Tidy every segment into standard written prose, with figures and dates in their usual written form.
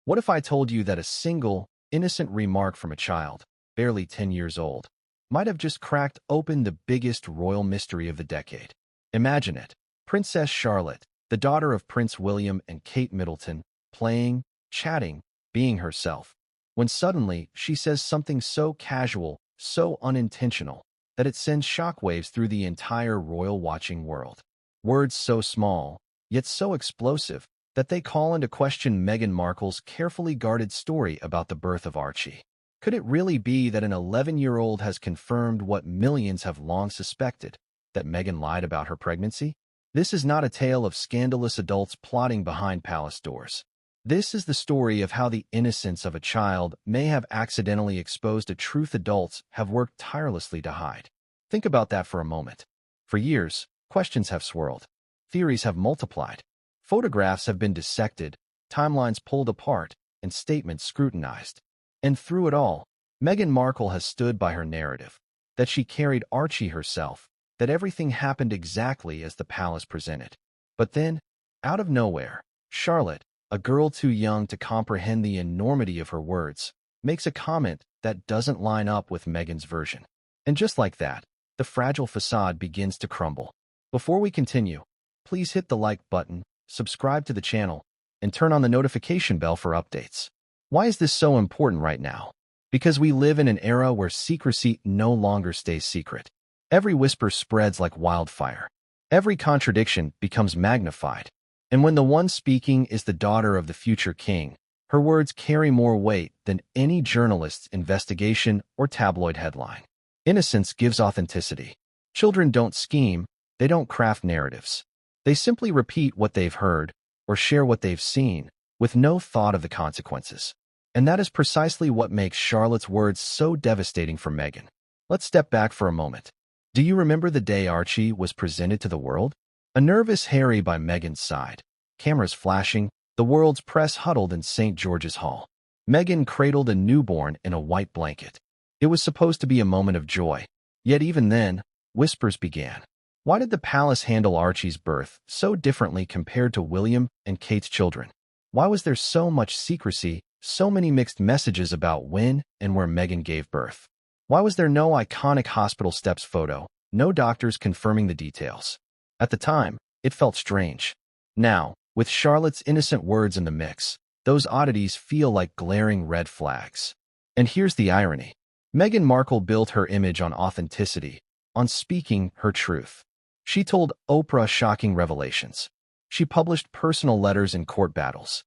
What if I told you that a single, innocent remark from a child, barely 10 years old, might have just cracked open the biggest royal mystery of the decade? Imagine it. Princess Charlotte, the daughter of Prince William and Kate Middleton, playing, chatting, being herself, when suddenly she says something so casual, so unintentional, that it sends shockwaves through the entire royal watching world. Words so small, yet so explosive, that they call into question Meghan Markle's carefully guarded story about the birth of Archie. Could it really be that an 11-year-old has confirmed what millions have long suspected, that Meghan lied about her pregnancy? This is not a tale of scandalous adults plotting behind palace doors. This is the story of how the innocence of a child may have accidentally exposed a truth adults have worked tirelessly to hide. Think about that for a moment. For years, questions have swirled. Theories have multiplied. Photographs have been dissected, timelines pulled apart, and statements scrutinized. And through it all, Meghan Markle has stood by her narrative, that she carried Archie herself, that everything happened exactly as the palace presented. But then, out of nowhere, Charlotte, a girl too young to comprehend the enormity of her words, makes a comment that doesn't line up with Meghan's version. And just like that, the fragile facade begins to crumble. Before we continue, please hit the like button, subscribe to the channel, and turn on the notification bell for updates. Why is this so important right now? Because we live in an era where secrecy no longer stays secret. Every whisper spreads like wildfire. Every contradiction becomes magnified. And when the one speaking is the daughter of the future king, her words carry more weight than any journalist's investigation or tabloid headline. Innocence gives authenticity. Children don't scheme, they don't craft narratives. They simply repeat what they've heard or share what they've seen, with no thought of the consequences. And that is precisely what makes Charlotte's words so devastating for Meghan. Let's step back for a moment. Do you remember the day Archie was presented to the world? A nervous Harry by Meghan's side, cameras flashing, the world's press huddled in St. George's Hall. Meghan cradled a newborn in a white blanket. It was supposed to be a moment of joy. Yet even then, whispers began. Why did the palace handle Archie's birth so differently compared to William and Kate's children? Why was there so much secrecy, so many mixed messages about when and where Meghan gave birth? Why was there no iconic hospital steps photo, no doctors confirming the details? At the time, it felt strange. Now, with Charlotte's innocent words in the mix, those oddities feel like glaring red flags. And here's the irony. Meghan Markle built her image on authenticity, on speaking her truth. She told Oprah shocking revelations. She published personal letters in court battles.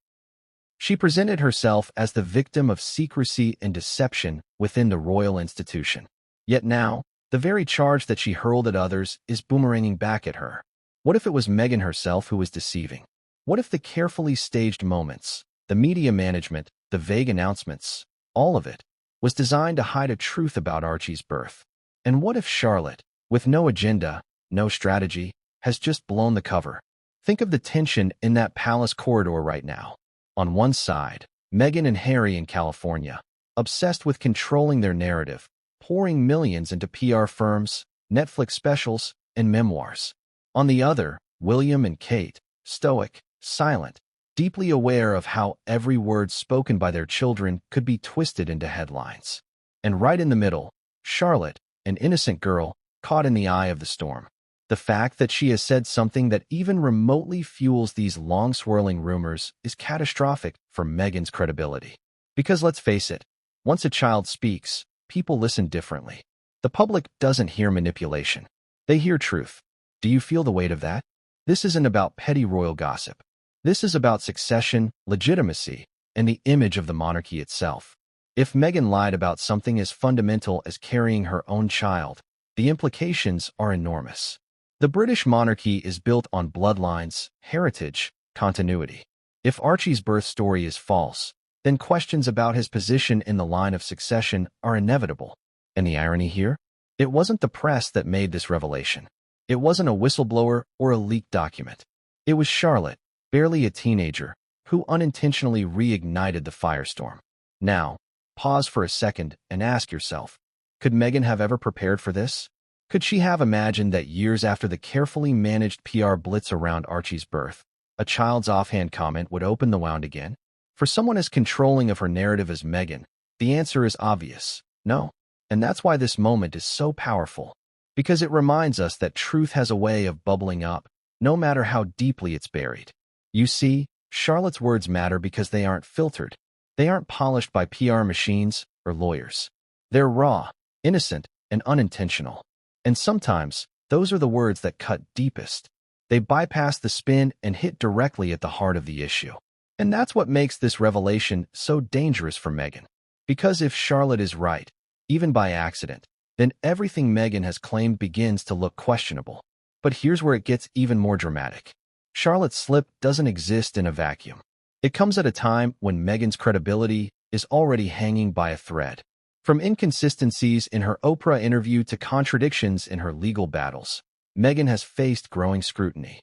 She presented herself as the victim of secrecy and deception within the royal institution. Yet now, the very charge that she hurled at others is boomeranging back at her. What if it was Meghan herself who was deceiving? What if the carefully staged moments, the media management, the vague announcements, all of it, was designed to hide a truth about Archie's birth? And what if Charlotte, with no agenda, no strategy, has just blown the cover? Think of the tension in that palace corridor right now. On one side, Meghan and Harry in California, obsessed with controlling their narrative, pouring millions into PR firms, Netflix specials, and memoirs. On the other, William and Kate, stoic, silent, deeply aware of how every word spoken by their children could be twisted into headlines. And right in the middle, Charlotte, an innocent girl, caught in the eye of the storm. The fact that she has said something that even remotely fuels these long-swirling rumors is catastrophic for Meghan's credibility. Because let's face it, once a child speaks, people listen differently. The public doesn't hear manipulation. They hear truth. Do you feel the weight of that? This isn't about petty royal gossip. This is about succession, legitimacy, and the image of the monarchy itself. If Meghan lied about something as fundamental as carrying her own child, the implications are enormous. The British monarchy is built on bloodlines, heritage, continuity. If Archie's birth story is false, then questions about his position in the line of succession are inevitable. And the irony here? It wasn't the press that made this revelation. It wasn't a whistleblower or a leaked document. It was Charlotte, barely a teenager, who unintentionally reignited the firestorm. Now, pause for a second and ask yourself, could Meghan have ever prepared for this? Could she have imagined that years after the carefully managed PR blitz around Archie's birth, a child's offhand comment would open the wound again? For someone as controlling of her narrative as Meghan, the answer is obvious: no. And that's why this moment is so powerful, because it reminds us that truth has a way of bubbling up, no matter how deeply it's buried. You see, Charlotte's words matter because they aren't filtered. They aren't polished by PR machines or lawyers. They're raw, innocent, and unintentional. And sometimes, those are the words that cut deepest. They bypass the spin and hit directly at the heart of the issue. And that's what makes this revelation so dangerous for Meghan. Because if Charlotte is right, even by accident, then everything Meghan has claimed begins to look questionable. But here's where it gets even more dramatic. Charlotte's slip doesn't exist in a vacuum. It comes at a time when Meghan's credibility is already hanging by a thread. From inconsistencies in her Oprah interview to contradictions in her legal battles, Meghan has faced growing scrutiny.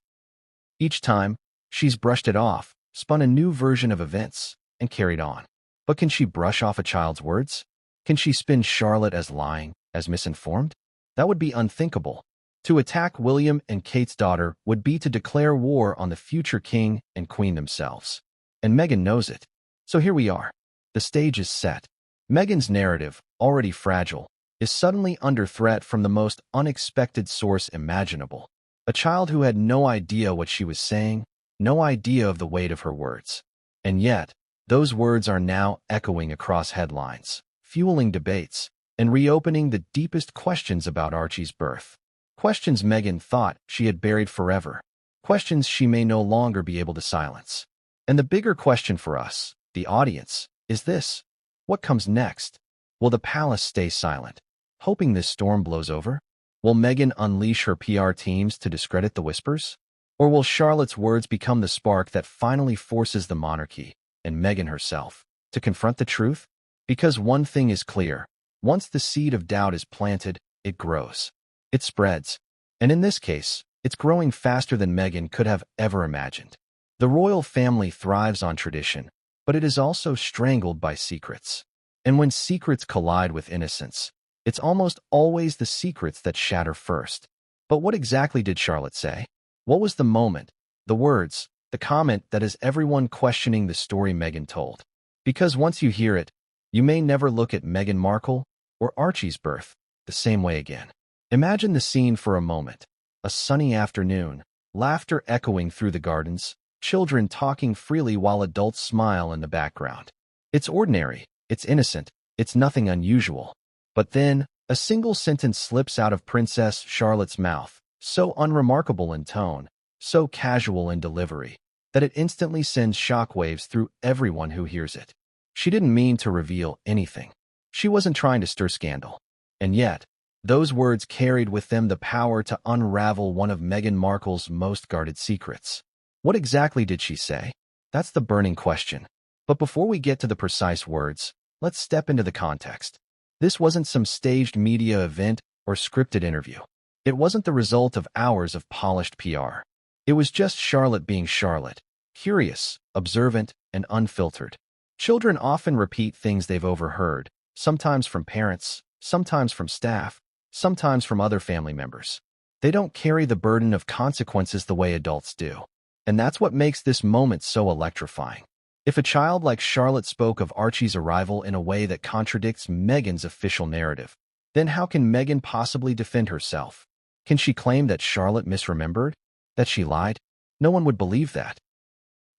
Each time, she's brushed it off, spun a new version of events, and carried on. But can she brush off a child's words? Can she spin Charlotte as lying, as misinformed? That would be unthinkable. To attack William and Kate's daughter would be to declare war on the future king and queen themselves. And Meghan knows it. So here we are. The stage is set. Meghan's narrative, already fragile, is suddenly under threat from the most unexpected source imaginable. A child who had no idea what she was saying, no idea of the weight of her words. And yet, those words are now echoing across headlines, fueling debates, and reopening the deepest questions about Archie's birth. Questions Meghan thought she had buried forever. Questions she may no longer be able to silence. And the bigger question for us, the audience, is this: what comes next? Will the palace stay silent, hoping this storm blows over? Will Meghan unleash her PR teams to discredit the whispers? Or will Charlotte's words become the spark that finally forces the monarchy, and Meghan herself, to confront the truth? Because one thing is clear: once the seed of doubt is planted, it grows. It spreads. And in this case, it's growing faster than Meghan could have ever imagined. The royal family thrives on tradition, but it is also strangled by secrets. And when secrets collide with innocence, it's almost always the secrets that shatter first. But what exactly did Charlotte say? What was the moment, the words, the comment that has everyone questioning the story Meghan told? Because once you hear it, you may never look at Meghan Markle or Archie's birth the same way again. Imagine the scene for a moment. A sunny afternoon, laughter echoing through the gardens, children talking freely while adults smile in the background. It's ordinary, it's innocent, it's nothing unusual. But then, a single sentence slips out of Princess Charlotte's mouth, so unremarkable in tone, so casual in delivery, that it instantly sends shockwaves through everyone who hears it. She didn't mean to reveal anything. She wasn't trying to stir scandal. And yet, those words carried with them the power to unravel one of Meghan Markle's most guarded secrets. What exactly did she say? That's the burning question. But before we get to the precise words, let's step into the context. This wasn't some staged media event or scripted interview. It wasn't the result of hours of polished PR. It was just Charlotte being Charlotte, curious, observant, and unfiltered. Children often repeat things they've overheard, sometimes from parents, sometimes from staff, sometimes from other family members. They don't carry the burden of consequences the way adults do. And that's what makes this moment so electrifying. If a child like Charlotte spoke of Archie's arrival in a way that contradicts Meghan's official narrative, then how can Meghan possibly defend herself? Can she claim that Charlotte misremembered? That she lied? No one would believe that.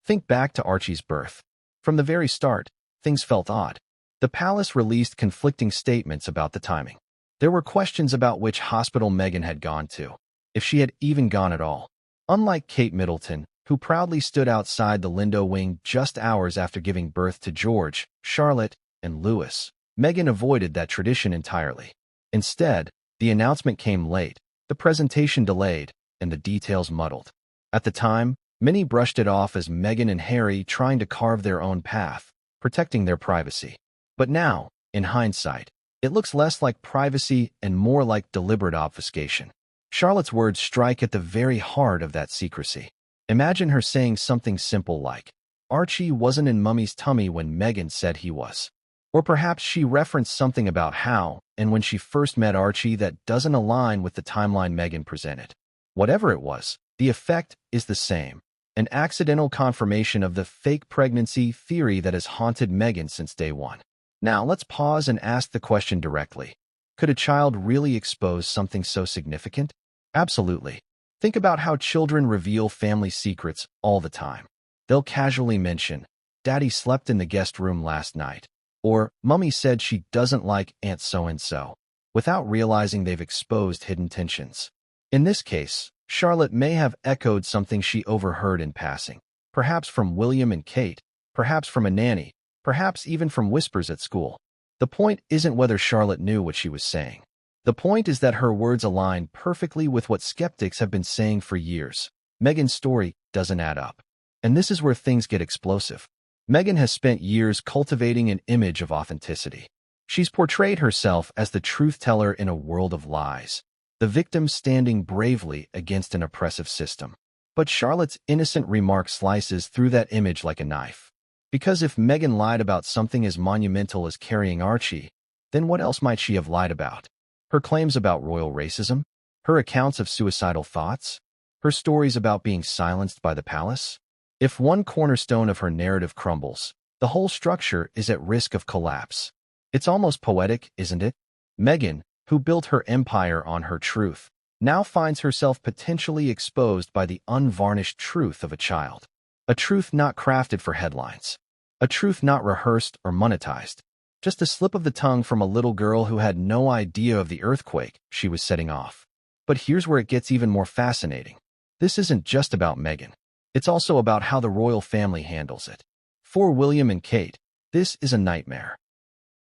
Think back to Archie's birth. From the very start, things felt odd. The palace released conflicting statements about the timing. There were questions about which hospital Meghan had gone to, if she had even gone at all. Unlike Kate Middleton, who proudly stood outside the Lindo wing just hours after giving birth to George, Charlotte, and Louis, Meghan avoided that tradition entirely. Instead, the announcement came late, the presentation delayed, and the details muddled. At the time, many brushed it off as Meghan and Harry trying to carve their own path, protecting their privacy. But now, in hindsight, it looks less like privacy and more like deliberate obfuscation. Charlotte's words strike at the very heart of that secrecy. Imagine her saying something simple like, "Archie wasn't in Mummy's tummy when Meghan said he was." Or perhaps she referenced something about how, and when she first met Archie, that doesn't align with the timeline Meghan presented. Whatever it was, the effect is the same. an accidental confirmation of the fake pregnancy theory that has haunted Meghan since day one. Now, let's pause and ask the question directly. Could a child really expose something so significant? Absolutely. Think about how children reveal family secrets all the time. They'll casually mention, "Daddy slept in the guest room last night," or "Mummy said she doesn't like Aunt so-and-so," without realizing they've exposed hidden tensions. In this case, Charlotte may have echoed something she overheard in passing, perhaps from William and Kate, perhaps from a nanny, perhaps even from whispers at school. The point isn't whether Charlotte knew what she was saying. The point is that her words align perfectly with what skeptics have been saying for years. Meghan's story doesn't add up. And this is where things get explosive. Meghan has spent years cultivating an image of authenticity. She's portrayed herself as the truth-teller in a world of lies, the victim standing bravely against an oppressive system. But Charlotte's innocent remark slices through that image like a knife. Because if Meghan lied about something as monumental as carrying Archie, then what else might she have lied about? Her claims about royal racism? Her accounts of suicidal thoughts? Her stories about being silenced by the palace? If one cornerstone of her narrative crumbles, the whole structure is at risk of collapse. It's almost poetic, isn't it? Meghan, who built her empire on her truth, now finds herself potentially exposed by the unvarnished truth of a child. A truth not crafted for headlines. A truth not rehearsed or monetized. Just a slip of the tongue from a little girl who had no idea of the earthquake she was setting off. But here's where it gets even more fascinating. This isn't just about Meghan. It's also about how the royal family handles it. For William and Kate, this is a nightmare.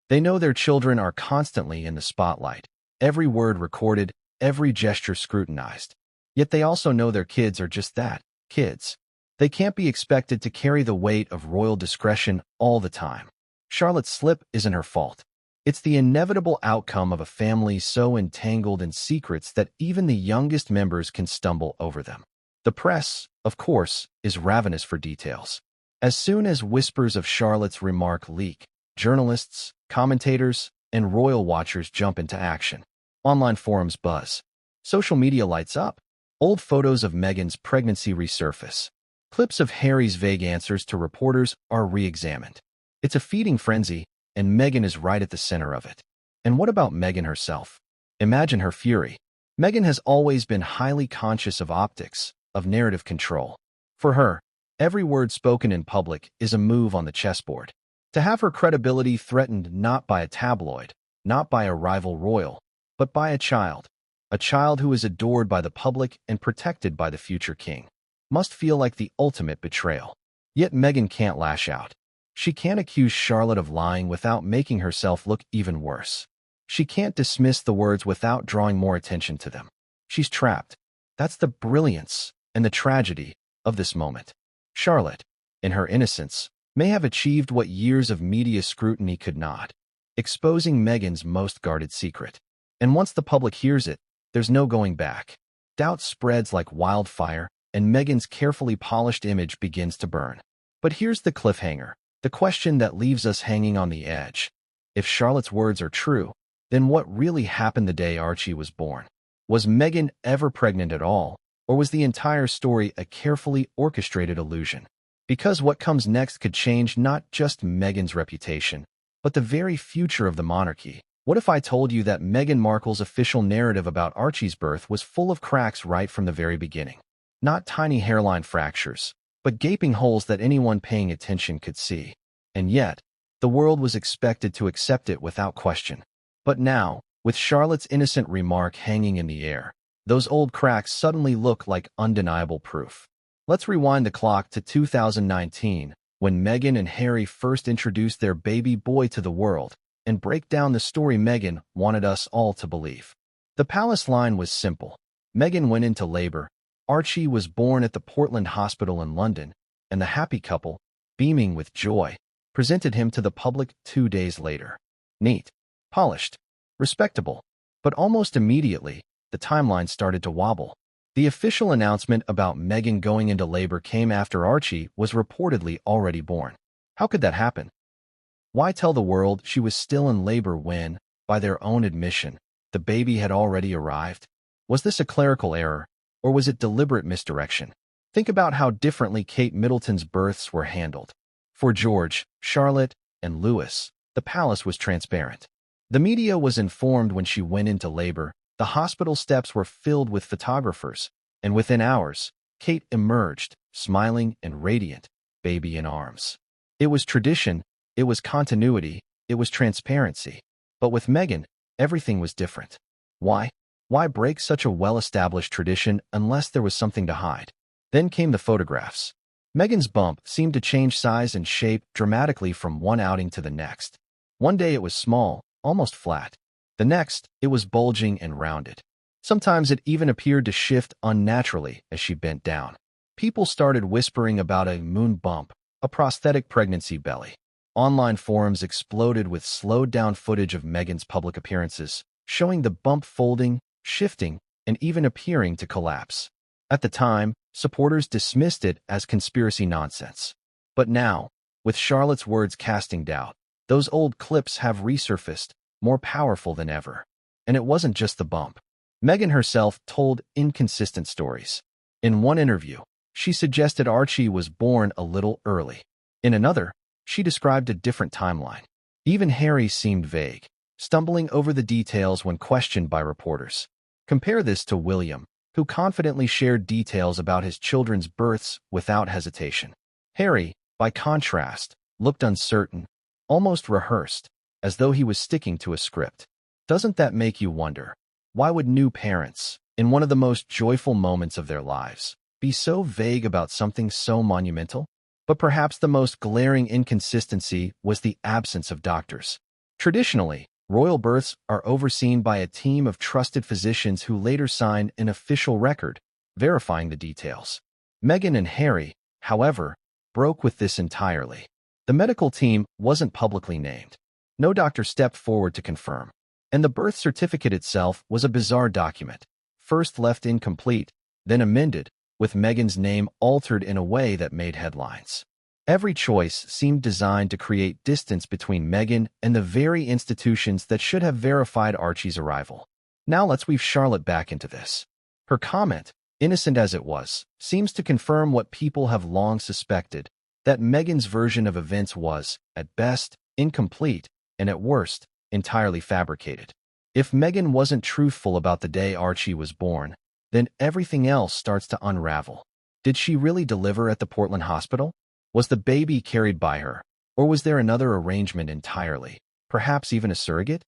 They know their children are constantly in the spotlight, every word recorded, every gesture scrutinized. Yet they also know their kids are just that, kids. They can't be expected to carry the weight of royal discretion all the time. Charlotte's slip isn't her fault. It's the inevitable outcome of a family so entangled in secrets that even the youngest members can stumble over them. The press, of course, is ravenous for details. As soon as whispers of Charlotte's remark leak, journalists, commentators, and royal watchers jump into action. Online forums buzz. Social media lights up. Old photos of Meghan's pregnancy resurface. Clips of Harry's vague answers to reporters are re-examined. It's a feeding frenzy, and Meghan is right at the center of it. And what about Meghan herself? Imagine her fury. Meghan has always been highly conscious of optics, of narrative control. For her, every word spoken in public is a move on the chessboard. To have her credibility threatened not by a tabloid, not by a rival royal, but by a child who is adored by the public and protected by the future king, must feel like the ultimate betrayal. Yet Meghan can't lash out. She can't accuse Charlotte of lying without making herself look even worse. She can't dismiss the words without drawing more attention to them. She's trapped. That's the brilliance and the tragedy of this moment. Charlotte, in her innocence, may have achieved what years of media scrutiny could not, exposing Meghan's most guarded secret. And once the public hears it, there's no going back. Doubt spreads like wildfire, and Meghan's carefully polished image begins to burn. But here's the cliffhanger, the question that leaves us hanging on the edge. If Charlotte's words are true, then what really happened the day Archie was born? Was Meghan ever pregnant at all, or was the entire story a carefully orchestrated illusion? Because what comes next could change not just Meghan's reputation, but the very future of the monarchy. What if I told you that Meghan Markle's official narrative about Archie's birth was full of cracks right from the very beginning? Not tiny hairline fractures, but gaping holes that anyone paying attention could see. And yet, the world was expected to accept it without question. But now, with Charlotte's innocent remark hanging in the air, those old cracks suddenly look like undeniable proof. Let's rewind the clock to 2019, when Meghan and Harry first introduced their baby boy to the world, and break down the story Meghan wanted us all to believe. The palace line was simple. Meghan went into labor, Archie was born at the Portland Hospital in London, and the happy couple, beaming with joy, presented him to the public 2 days later. Neat, polished, respectable. But almost immediately, the timeline started to wobble. The official announcement about Meghan going into labor came after Archie was reportedly already born. How could that happen? Why tell the world she was still in labor when, by their own admission, the baby had already arrived? Was this a clerical error, or was it deliberate misdirection? Think about how differently Kate Middleton's births were handled. For George, Charlotte, and Louis, the palace was transparent. The media was informed when she went into labor, the hospital steps were filled with photographers, and within hours, Kate emerged, smiling and radiant, baby in arms. It was tradition, it was continuity, it was transparency. But with Meghan, everything was different. Why? Why break such a well-established tradition unless there was something to hide? Then came the photographs. Meghan's bump seemed to change size and shape dramatically from one outing to the next. One day it was small, almost flat. The next, it was bulging and rounded. Sometimes it even appeared to shift unnaturally as she bent down. People started whispering about a moon bump, a prosthetic pregnancy belly. Online forums exploded with slowed-down footage of Meghan's public appearances, showing the bump folding, shifting, and even appearing to collapse. At the time, supporters dismissed it as conspiracy nonsense. But now, with Charlotte's words casting doubt, those old clips have resurfaced, more powerful than ever. And it wasn't just the bump. Meghan herself told inconsistent stories. In one interview, she suggested Archie was born a little early. In another, she described a different timeline. Even Harry seemed vague, stumbling over the details when questioned by reporters. Compare this to William, who confidently shared details about his children's births without hesitation. Harry, by contrast, looked uncertain, almost rehearsed, as though he was sticking to a script. Doesn't that make you wonder? Why would new parents, in one of the most joyful moments of their lives, be so vague about something so monumental? But perhaps the most glaring inconsistency was the absence of doctors. Traditionally, royal births are overseen by a team of trusted physicians who later sign an official record, verifying the details. Meghan and Harry, however, broke with this entirely. The medical team wasn't publicly named. No doctor stepped forward to confirm. And the birth certificate itself was a bizarre document, first left incomplete, then amended, with Meghan's name altered in a way that made headlines. Every choice seemed designed to create distance between Meghan and the very institutions that should have verified Archie's arrival. Now let's weave Charlotte back into this. Her comment, innocent as it was, seems to confirm what people have long suspected, that Meghan's version of events was, at best, incomplete, and at worst, entirely fabricated. If Meghan wasn't truthful about the day Archie was born, then everything else starts to unravel. Did she really deliver at the Portland hospital? Was the baby carried by her? Or was there another arrangement entirely, perhaps even a surrogate?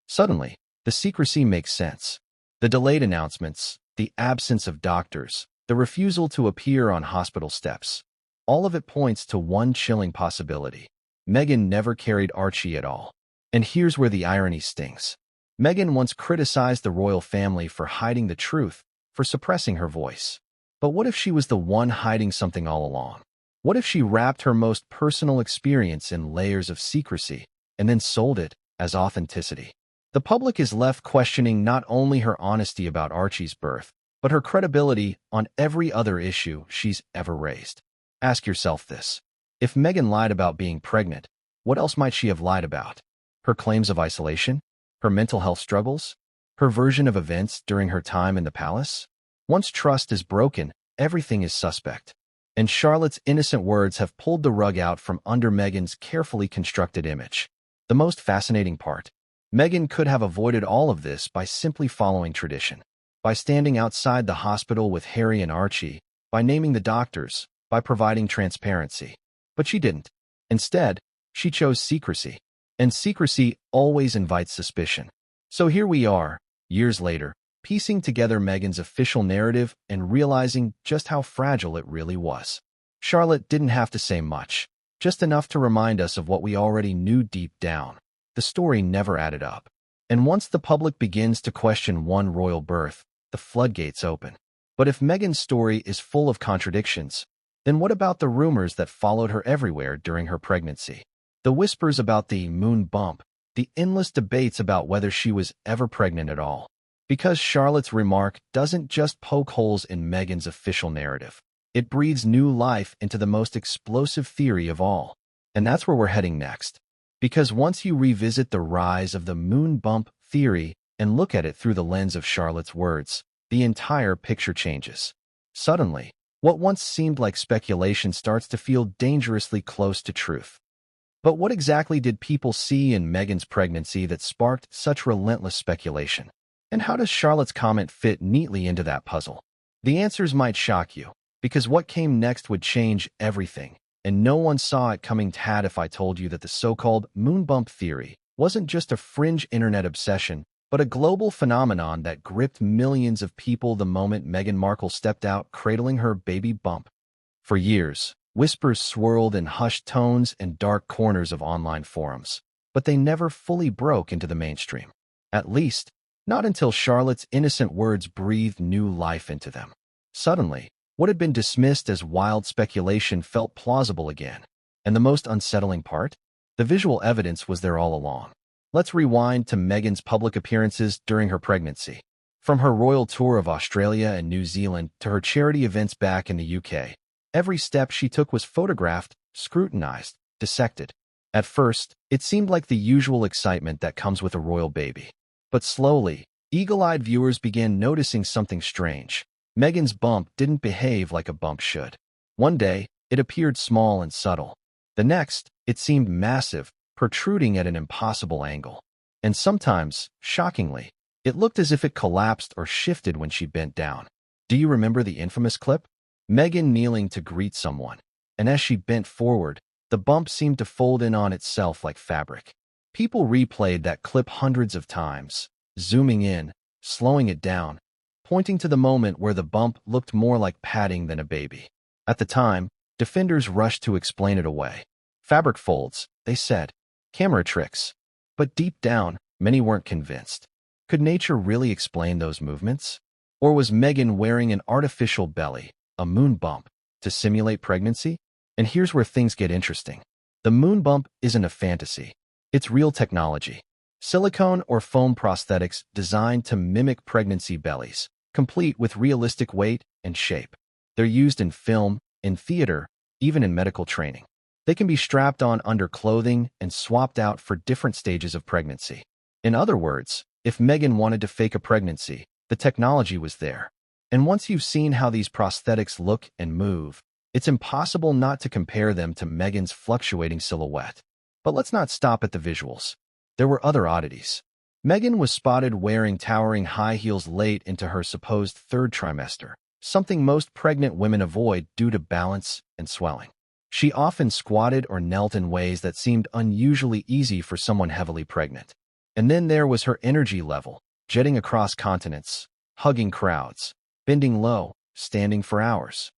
Suddenly, the secrecy makes sense. The delayed announcements, the absence of doctors, the refusal to appear on hospital steps. All of it points to one chilling possibility. Meghan never carried Archie at all. And here's where the irony stings. Meghan once criticized the royal family for hiding the truth, for suppressing her voice. But what if she was the one hiding something all along? What if she wrapped her most personal experience in layers of secrecy and then sold it as authenticity? The public is left questioning not only her honesty about Archie's birth, but her credibility on every other issue she's ever raised. Ask yourself this. If Meghan lied about being pregnant, what else might she have lied about? Her claims of isolation? Her mental health struggles? Her version of events during her time in the palace? Once trust is broken, everything is suspect. And Charlotte's innocent words have pulled the rug out from under Meghan's carefully constructed image. The most fascinating part, Meghan could have avoided all of this by simply following tradition, by standing outside the hospital with Harry and Archie, by naming the doctors, by providing transparency. But she didn't. Instead, she chose secrecy. And secrecy always invites suspicion. So here we are, years later, piecing together Meghan's official narrative and realizing just how fragile it really was. Charlotte didn't have to say much, just enough to remind us of what we already knew deep down. The story never added up. And once the public begins to question one royal birth, the floodgates open. But if Meghan's story is full of contradictions, then what about the rumors that followed her everywhere during her pregnancy? The whispers about the moon bump, the endless debates about whether she was ever pregnant at all. Because Charlotte's remark doesn't just poke holes in Meghan's official narrative. It breathes new life into the most explosive theory of all. And that's where we're heading next. Because once you revisit the rise of the moon bump theory and look at it through the lens of Charlotte's words, the entire picture changes. Suddenly, What once seemed like speculation starts to feel dangerously close to truth. But what exactly did people see in Meghan's pregnancy that sparked such relentless speculation? And how does Charlotte's comment fit neatly into that puzzle? The answers might shock you, because what came next would change everything, and no one saw it coming. Tad, if I told you that the so-called moon bump theory wasn't just a fringe internet obsession, but a global phenomenon that gripped millions of people the moment Meghan Markle stepped out cradling her baby bump. For years, whispers swirled in hushed tones and dark corners of online forums, but they never fully broke into the mainstream. At least, not until Charlotte's innocent words breathed new life into them. Suddenly, what had been dismissed as wild speculation felt plausible again. And the most unsettling part? The visual evidence was there all along. Let's rewind to Meghan's public appearances during her pregnancy. From her royal tour of Australia and New Zealand to her charity events back in the UK, every step she took was photographed, scrutinized, dissected. At first, it seemed like the usual excitement that comes with a royal baby. But slowly, eagle-eyed viewers began noticing something strange. Meghan's bump didn't behave like a bump should. One day, it appeared small and subtle. The next, it seemed massive, protruding at an impossible angle. And sometimes, shockingly, it looked as if it collapsed or shifted when she bent down. Do you remember the infamous clip? Meghan kneeling to greet someone, and as she bent forward, the bump seemed to fold in on itself like fabric. People replayed that clip hundreds of times, zooming in, slowing it down, pointing to the moment where the bump looked more like padding than a baby. At the time, defenders rushed to explain it away. Fabric folds, they said. Camera tricks. But deep down, many weren't convinced. Could nature really explain those movements? Or was Meghan wearing an artificial belly, a moon bump, to simulate pregnancy? And here's where things get interesting. The moon bump isn't a fantasy. It's real technology. Silicone or foam prosthetics designed to mimic pregnancy bellies, complete with realistic weight and shape. They're used in film, in theater, even in medical training. They can be strapped on under clothing and swapped out for different stages of pregnancy. In other words, if Meghan wanted to fake a pregnancy, the technology was there. And once you've seen how these prosthetics look and move, it's impossible not to compare them to Meghan's fluctuating silhouette. But let's not stop at the visuals. There were other oddities. Meghan was spotted wearing towering high heels late into her supposed third trimester, something most pregnant women avoid due to balance and swelling. She often squatted or knelt in ways that seemed unusually easy for someone heavily pregnant. And then there was her energy level, jetting across continents, hugging crowds, bending low, standing for hours.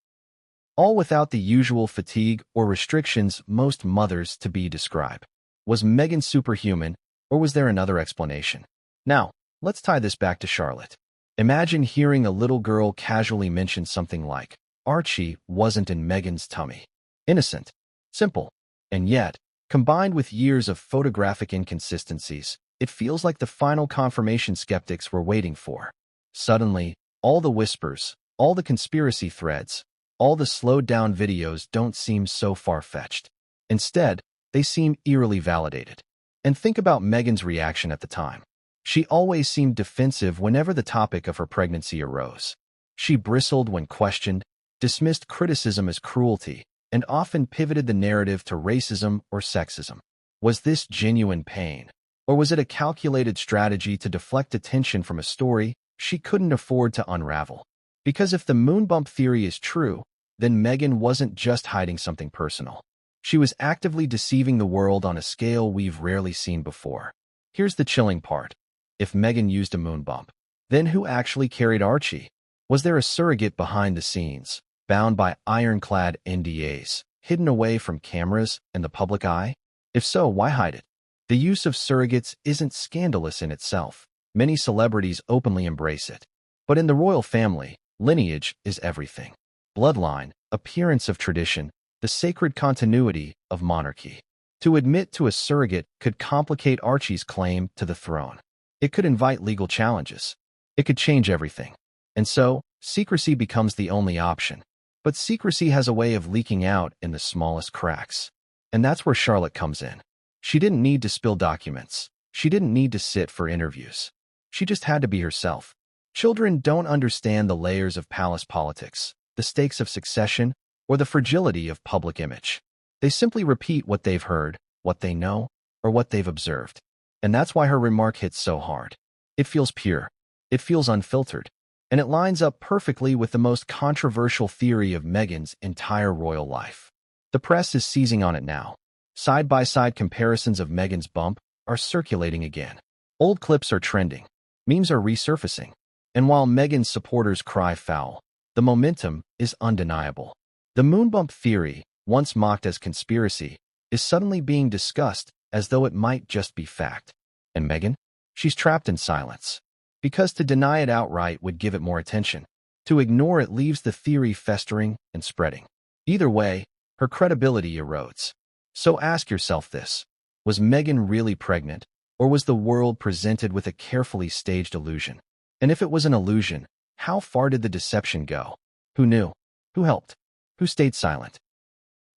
All without the usual fatigue or restrictions most mothers-to-be describe. Was Meghan superhuman, or was there another explanation? Now, let's tie this back to Charlotte. Imagine hearing a little girl casually mention something like, Archie wasn't in Meghan's tummy. Innocent, simple, and yet, combined with years of photographic inconsistencies, it feels like the final confirmation skeptics were waiting for. Suddenly, all the whispers, all the conspiracy threads, all the slowed-down videos don't seem so far-fetched. Instead, they seem eerily validated. And think about Meghan's reaction at the time. She always seemed defensive whenever the topic of her pregnancy arose. She bristled when questioned, dismissed criticism as cruelty, and often pivoted the narrative to racism or sexism. Was this genuine pain? Or was it a calculated strategy to deflect attention from a story she couldn't afford to unravel? Because if the moon bump theory is true, then Meghan wasn't just hiding something personal. She was actively deceiving the world on a scale we've rarely seen before. Here's the chilling part. If Meghan used a moon bump, then who actually carried Archie? Was there a surrogate behind the scenes, bound by ironclad NDAs, hidden away from cameras and the public eye? If so, why hide it? The use of surrogates isn't scandalous in itself. Many celebrities openly embrace it. But in the royal family, lineage is everything. Bloodline, appearance of tradition, the sacred continuity of monarchy. To admit to a surrogate could complicate Archie's claim to the throne. It could invite legal challenges. It could change everything. And so, secrecy becomes the only option. But secrecy has a way of leaking out in the smallest cracks. And that's where Charlotte comes in. She didn't need to spill documents. She didn't need to sit for interviews. She just had to be herself. Children don't understand the layers of palace politics. the stakes of succession, or the fragility of public image. They simply repeat what they've heard, what they know, or what they've observed. And that's why her remark hits so hard. It feels pure. It feels unfiltered. And it lines up perfectly with the most controversial theory of Meghan's entire royal life. The press is seizing on it now. Side-by-side comparisons of Meghan's bump are circulating again. Old clips are trending. Memes are resurfacing. And while Meghan's supporters cry foul, the momentum is undeniable. The moon bump theory, once mocked as conspiracy, is suddenly being discussed as though it might just be fact. And Meghan? She's trapped in silence. Because to deny it outright would give it more attention. To ignore it leaves the theory festering and spreading. Either way, her credibility erodes. So ask yourself this. Was Meghan really pregnant, or was the world presented with a carefully staged illusion? And if it was an illusion, how far did the deception go? Who knew? Who helped? Who stayed silent?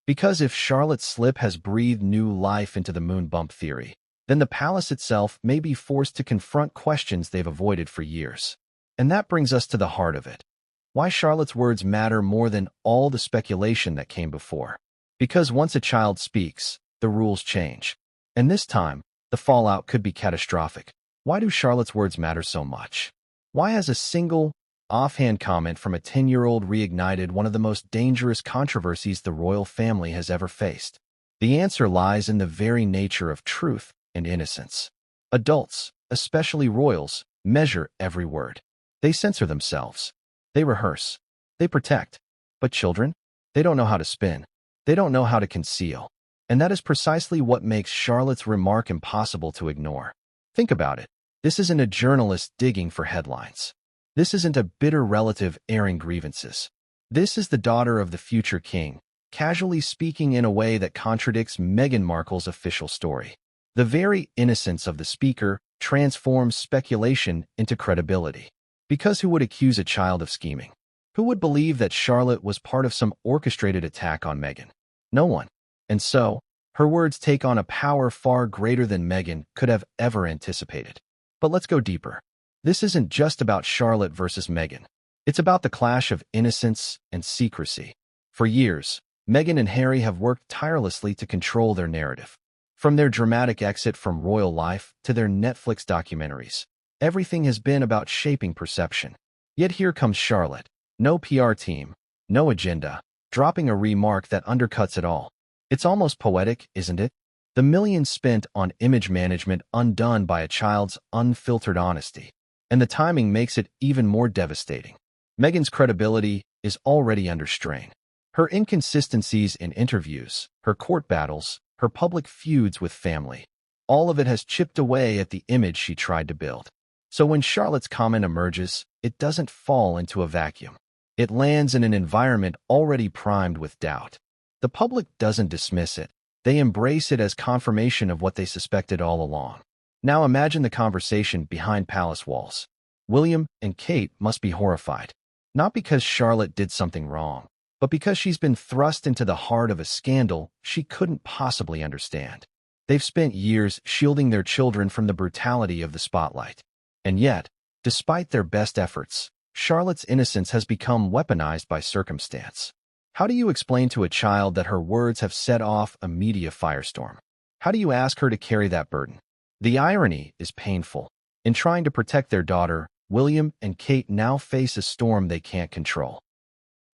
Because if Charlotte's slip has breathed new life into the moon bump theory, then the palace itself may be forced to confront questions they've avoided for years. And that brings us to the heart of it. Why Charlotte's words matter more than all the speculation that came before. Because once a child speaks, the rules change. And this time, the fallout could be catastrophic. Why do Charlotte's words matter so much? Why has a single, offhand comment from a 10-year-old reignited one of the most dangerous controversies the royal family has ever faced? The answer lies in the very nature of truth and innocence. Adults, especially royals, measure every word. They censor themselves. They rehearse. They protect. But children? They don't know how to spin. They don't know how to conceal. And that is precisely what makes Charlotte's remark impossible to ignore. Think about it. This isn't a journalist digging for headlines. This isn't a bitter relative airing grievances. This is the daughter of the future king, casually speaking in a way that contradicts Meghan Markle's official story. The very innocence of the speaker transforms speculation into credibility. Because who would accuse a child of scheming? Who would believe that Charlotte was part of some orchestrated attack on Meghan? No one. And so, her words take on a power far greater than Meghan could have ever anticipated. But let's go deeper. This isn't just about Charlotte versus Meghan. It's about the clash of innocence and secrecy. For years, Meghan and Harry have worked tirelessly to control their narrative. From their dramatic exit from royal life to their Netflix documentaries, everything has been about shaping perception. Yet here comes Charlotte. No PR team, no agenda, dropping a remark that undercuts it all. It's almost poetic, isn't it? The millions spent on image management undone by a child's unfiltered honesty. And the timing makes it even more devastating. Meghan's credibility is already under strain. Her inconsistencies in interviews, her court battles, her public feuds with family, all of it has chipped away at the image she tried to build. So when Charlotte's comment emerges, it doesn't fall into a vacuum. It lands in an environment already primed with doubt. The public doesn't dismiss it. They embrace it as confirmation of what they suspected all along. Now imagine the conversation behind palace walls. William and Kate must be horrified. Not because Charlotte did something wrong, but because she's been thrust into the heart of a scandal she couldn't possibly understand. They've spent years shielding their children from the brutality of the spotlight. And yet, despite their best efforts, Charlotte's innocence has become weaponized by circumstance. How do you explain to a child that her words have set off a media firestorm? How do you ask her to carry that burden? The irony is painful. In trying to protect their daughter, William and Kate now face a storm they can't control.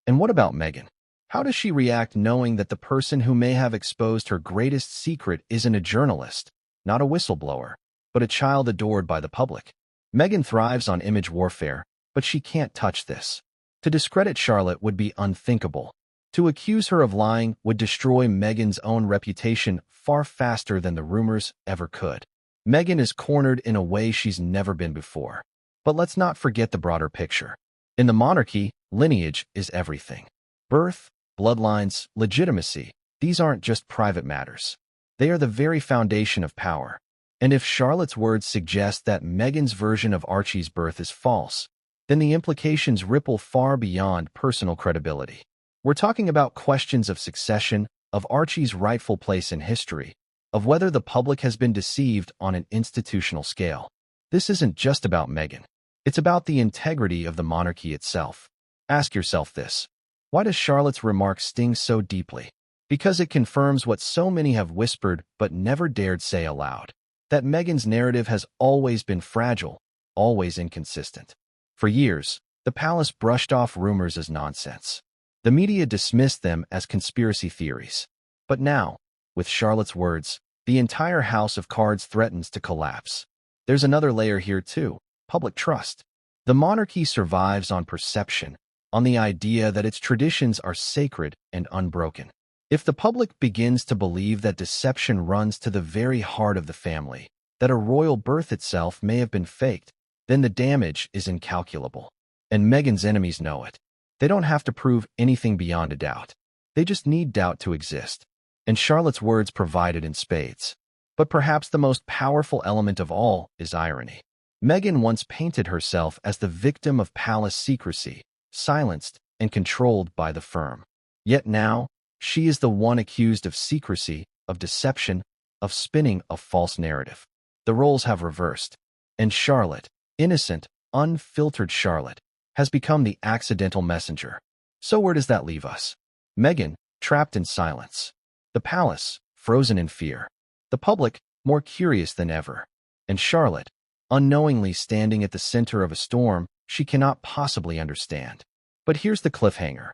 And what about Meghan? How does she react knowing that the person who may have exposed her greatest secret isn't a journalist, not a whistleblower, but a child adored by the public? Meghan thrives on image warfare, but she can't touch this. To discredit Charlotte would be unthinkable. To accuse her of lying would destroy Meghan's own reputation far faster than the rumors ever could. Meghan is cornered in a way she's never been before. But let's not forget the broader picture. In the monarchy, lineage is everything. Birth, bloodlines, legitimacy, these aren't just private matters. They are the very foundation of power. And if Charlotte's words suggest that Meghan's version of Archie's birth is false, then the implications ripple far beyond personal credibility. We're talking about questions of succession, of Archie's rightful place in history, of whether the public has been deceived on an institutional scale. This isn't just about Meghan. It's about the integrity of the monarchy itself. Ask yourself this. Why does Charlotte's remark sting so deeply? Because it confirms what so many have whispered but never dared say aloud, that Meghan's narrative has always been fragile, always inconsistent. For years, the palace brushed off rumors as nonsense. The media dismissed them as conspiracy theories. But now, with Charlotte's words, the entire house of cards threatens to collapse. There's another layer here too: public trust. The monarchy survives on perception, on the idea that its traditions are sacred and unbroken. If the public begins to believe that deception runs to the very heart of the family, that a royal birth itself may have been faked, then the damage is incalculable. And Meghan's enemies know it. They don't have to prove anything beyond a doubt. They just need doubt to exist. And Charlotte's words provide it in spades. But perhaps the most powerful element of all is irony. Meghan once painted herself as the victim of palace secrecy, silenced and controlled by the firm. Yet now, she is the one accused of secrecy, of deception, of spinning a false narrative. The roles have reversed. And Charlotte, innocent, unfiltered Charlotte, has become the accidental messenger. So where does that leave us? Meghan, trapped in silence. The palace, frozen in fear. The public, more curious than ever. And Charlotte, unknowingly standing at the center of a storm she cannot possibly understand. But here's the cliffhanger.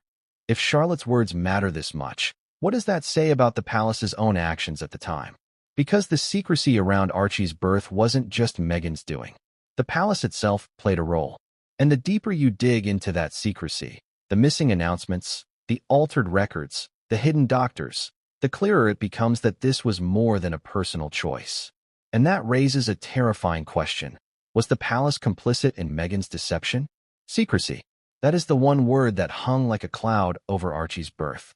If Charlotte's words matter this much, what does that say about the palace's own actions at the time? Because the secrecy around Archie's birth wasn't just Meghan's doing. The palace itself played a role. And the deeper you dig into that secrecy, the missing announcements, the altered records, the hidden doctors, the clearer it becomes that this was more than a personal choice. And that raises a terrifying question. Was the palace complicit in Meghan's deception? Secrecy. That is the one word that hung like a cloud over Archie's birth.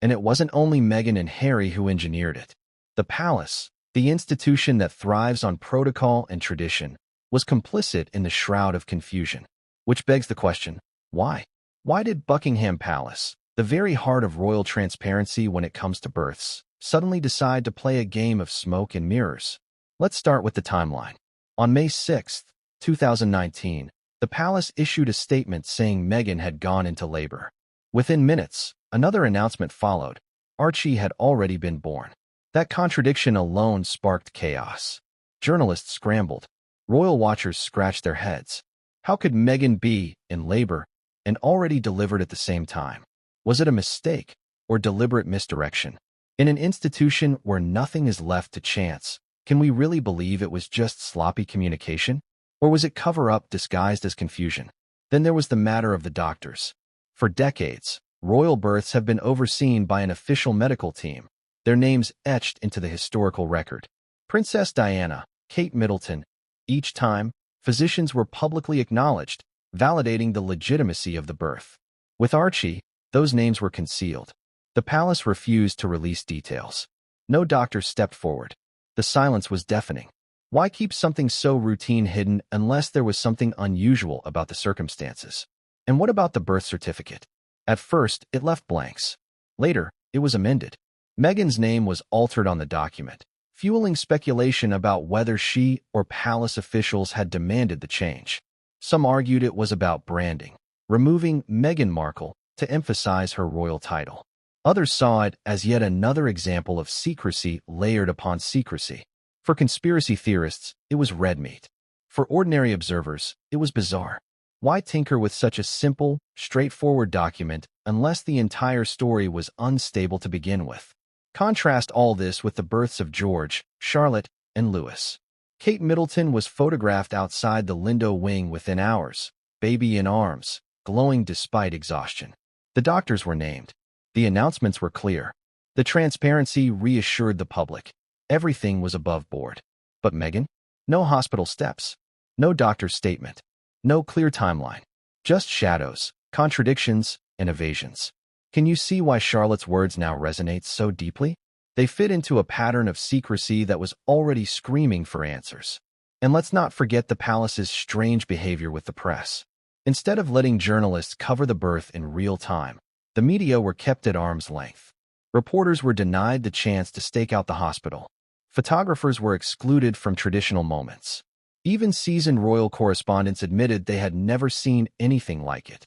And it wasn't only Meghan and Harry who engineered it. The palace, the institution that thrives on protocol and tradition, was complicit in the shroud of confusion. Which begs the question, why? Why did Buckingham Palace, the very heart of royal transparency when it comes to births, suddenly decide to play a game of smoke and mirrors? Let's start with the timeline. On May 6, 2019, the palace issued a statement saying Meghan had gone into labor. Within minutes, another announcement followed. Archie had already been born. That contradiction alone sparked chaos. Journalists scrambled. Royal watchers scratched their heads. How could Meghan be in labor and already delivered at the same time? Was it a mistake or deliberate misdirection? In an institution where nothing is left to chance, can we really believe it was just sloppy communication? Or was it cover-up disguised as confusion? Then there was the matter of the doctors. For decades, royal births have been overseen by an official medical team, their names etched into the historical record. Princess Diana, Kate Middleton. Each time, physicians were publicly acknowledged, validating the legitimacy of the birth. With Archie, those names were concealed. The palace refused to release details. No doctor stepped forward. The silence was deafening. Why keep something so routine hidden unless there was something unusual about the circumstances? And what about the birth certificate? At first, it left blanks. Later, it was amended. Meghan's name was altered on the document, fueling speculation about whether she or palace officials had demanded the change. Some argued it was about branding, removing Meghan Markle to emphasize her royal title. Others saw it as yet another example of secrecy layered upon secrecy. For conspiracy theorists, it was red meat. For ordinary observers, it was bizarre. Why tinker with such a simple, straightforward document unless the entire story was unstable to begin with? Contrast all this with the births of George, Charlotte, and Louis. Kate Middleton was photographed outside the Lindo wing within hours, baby in arms, glowing despite exhaustion. The doctors were named. The announcements were clear. The transparency reassured the public. Everything was above board. But Meghan? No hospital steps. No doctor's statement. No clear timeline. Just shadows, contradictions, and evasions. Can you see why Charlotte's words now resonate so deeply? They fit into a pattern of secrecy that was already screaming for answers. And let's not forget the palace's strange behavior with the press. Instead of letting journalists cover the birth in real time, the media were kept at arm's length. Reporters were denied the chance to stake out the hospital. Photographers were excluded from traditional moments. Even seasoned royal correspondents admitted they had never seen anything like it.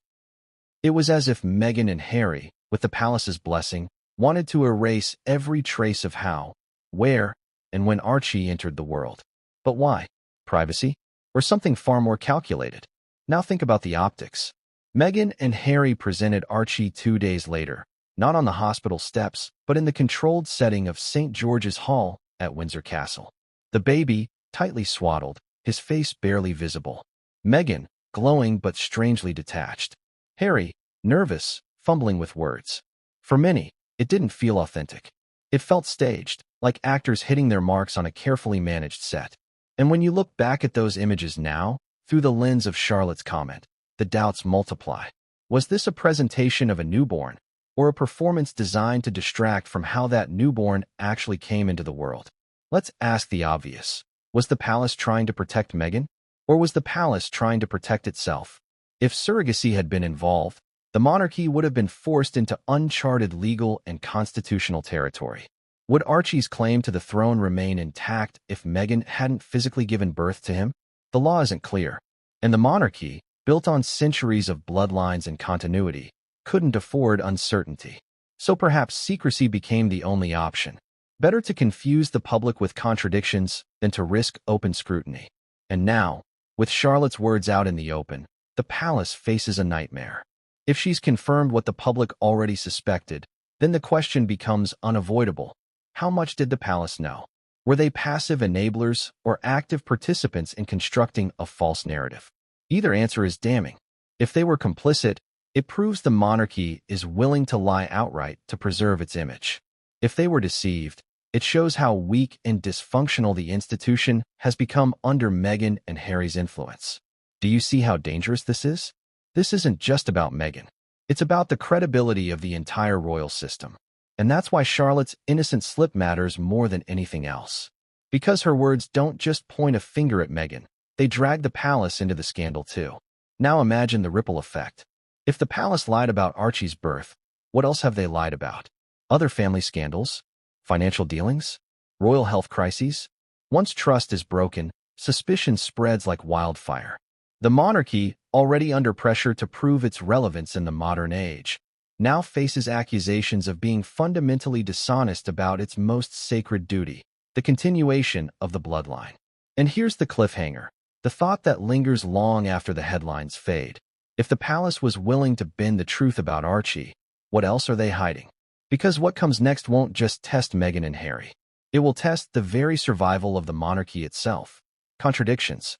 It was as if Meghan and Harry, with the palace's blessing, wanted to erase every trace of how, where, and when Archie entered the world. But why? Privacy? Or something far more calculated? Now think about the optics. Meghan and Harry presented Archie 2 days later, not on the hospital steps, but in the controlled setting of St. George's Hall at Windsor Castle. The baby, tightly swaddled, his face barely visible. Meghan, glowing but strangely detached. Harry, nervous, fumbling with words. For many, it didn't feel authentic. It felt staged, like actors hitting their marks on a carefully managed set. And when you look back at those images now, through the lens of Charlotte's comment, the doubts multiply. Was this a presentation of a newborn, or a performance designed to distract from how that newborn actually came into the world? Let's ask the obvious. Was the palace trying to protect Meghan? Or was the palace trying to protect itself? If surrogacy had been involved, the monarchy would have been forced into uncharted legal and constitutional territory. Would Archie's claim to the throne remain intact if Meghan hadn't physically given birth to him? The law isn't clear, and the monarchy, built on centuries of bloodlines and continuity, couldn't afford uncertainty. So perhaps secrecy became the only option. Better to confuse the public with contradictions than to risk open scrutiny. And now, with Charlotte's words out in the open, the palace faces a nightmare. If she's confirmed what the public already suspected, then the question becomes unavoidable. How much did the palace know? Were they passive enablers or active participants in constructing a false narrative? Either answer is damning. If they were complicit, it proves the monarchy is willing to lie outright to preserve its image. If they were deceived, it shows how weak and dysfunctional the institution has become under Meghan and Harry's influence. Do you see how dangerous this is? This isn't just about Meghan. It's about the credibility of the entire royal system. And that's why Charlotte's innocent slip matters more than anything else. Because her words don't just point a finger at Meghan, they drag the palace into the scandal too. Now imagine the ripple effect. If the palace lied about Archie's birth, what else have they lied about? Other family scandals? Financial dealings? Royal health crises? Once trust is broken, suspicion spreads like wildfire. The monarchy, already under pressure to prove its relevance in the modern age, now faces accusations of being fundamentally dishonest about its most sacred duty, the continuation of the bloodline. And here's the cliffhanger, the thought that lingers long after the headlines fade. If the palace was willing to bend the truth about Archie, what else are they hiding? Because what comes next won't just test Meghan and Harry. It will test the very survival of the monarchy itself. Contradictions.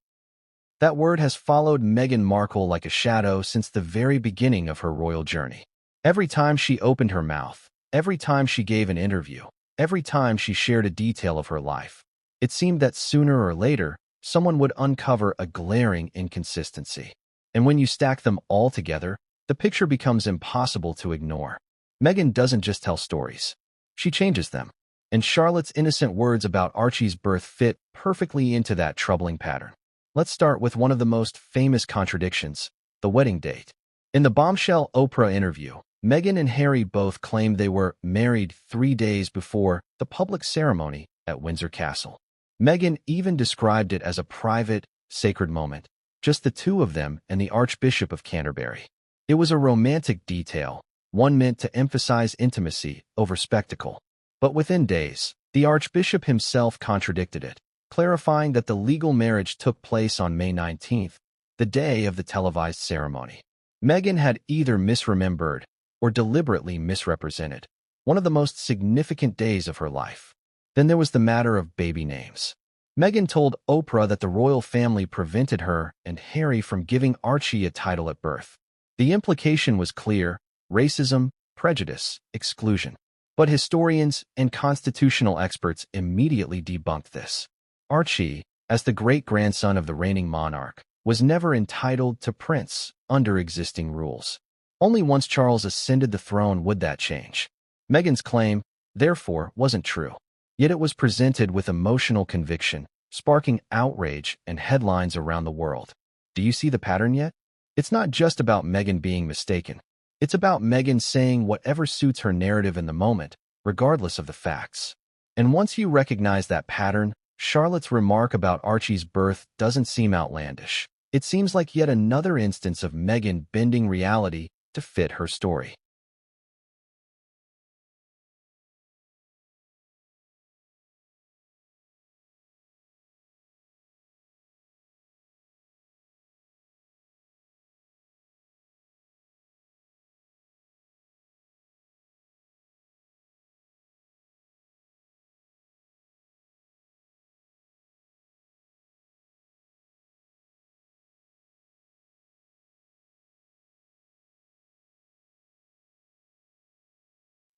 That word has followed Meghan Markle like a shadow since the very beginning of her royal journey. Every time she opened her mouth, every time she gave an interview, every time she shared a detail of her life, it seemed that sooner or later, someone would uncover a glaring inconsistency. And when you stack them all together, the picture becomes impossible to ignore. Meghan doesn't just tell stories. She changes them. And Charlotte's innocent words about Archie's birth fit perfectly into that troubling pattern. Let's start with one of the most famous contradictions, the wedding date. In the bombshell Oprah interview, Meghan and Harry both claimed they were married 3 days before the public ceremony at Windsor Castle. Meghan even described it as a private, sacred moment, just the two of them and the Archbishop of Canterbury. It was a romantic detail, one meant to emphasize intimacy over spectacle. But within days, the Archbishop himself contradicted it, clarifying that the legal marriage took place on May 19th, the day of the televised ceremony. Meghan had either misremembered or deliberately misrepresented one of the most significant days of her life. Then there was the matter of baby names. Meghan told Oprah that the royal family prevented her and Harry from giving Archie a title at birth. The implication was clear: racism, prejudice, exclusion. But historians and constitutional experts immediately debunked this. Archie, as the great-grandson of the reigning monarch, was never entitled to prince under existing rules. Only once Charles ascended the throne would that change. Meghan's claim, therefore, wasn't true. Yet it was presented with emotional conviction, sparking outrage and headlines around the world. Do you see the pattern yet? It's not just about Meghan being mistaken. It's about Meghan saying whatever suits her narrative in the moment, regardless of the facts. And once you recognize that pattern, Charlotte's remark about Archie's birth doesn't seem outlandish. It seems like yet another instance of Meghan bending reality to to fit her story.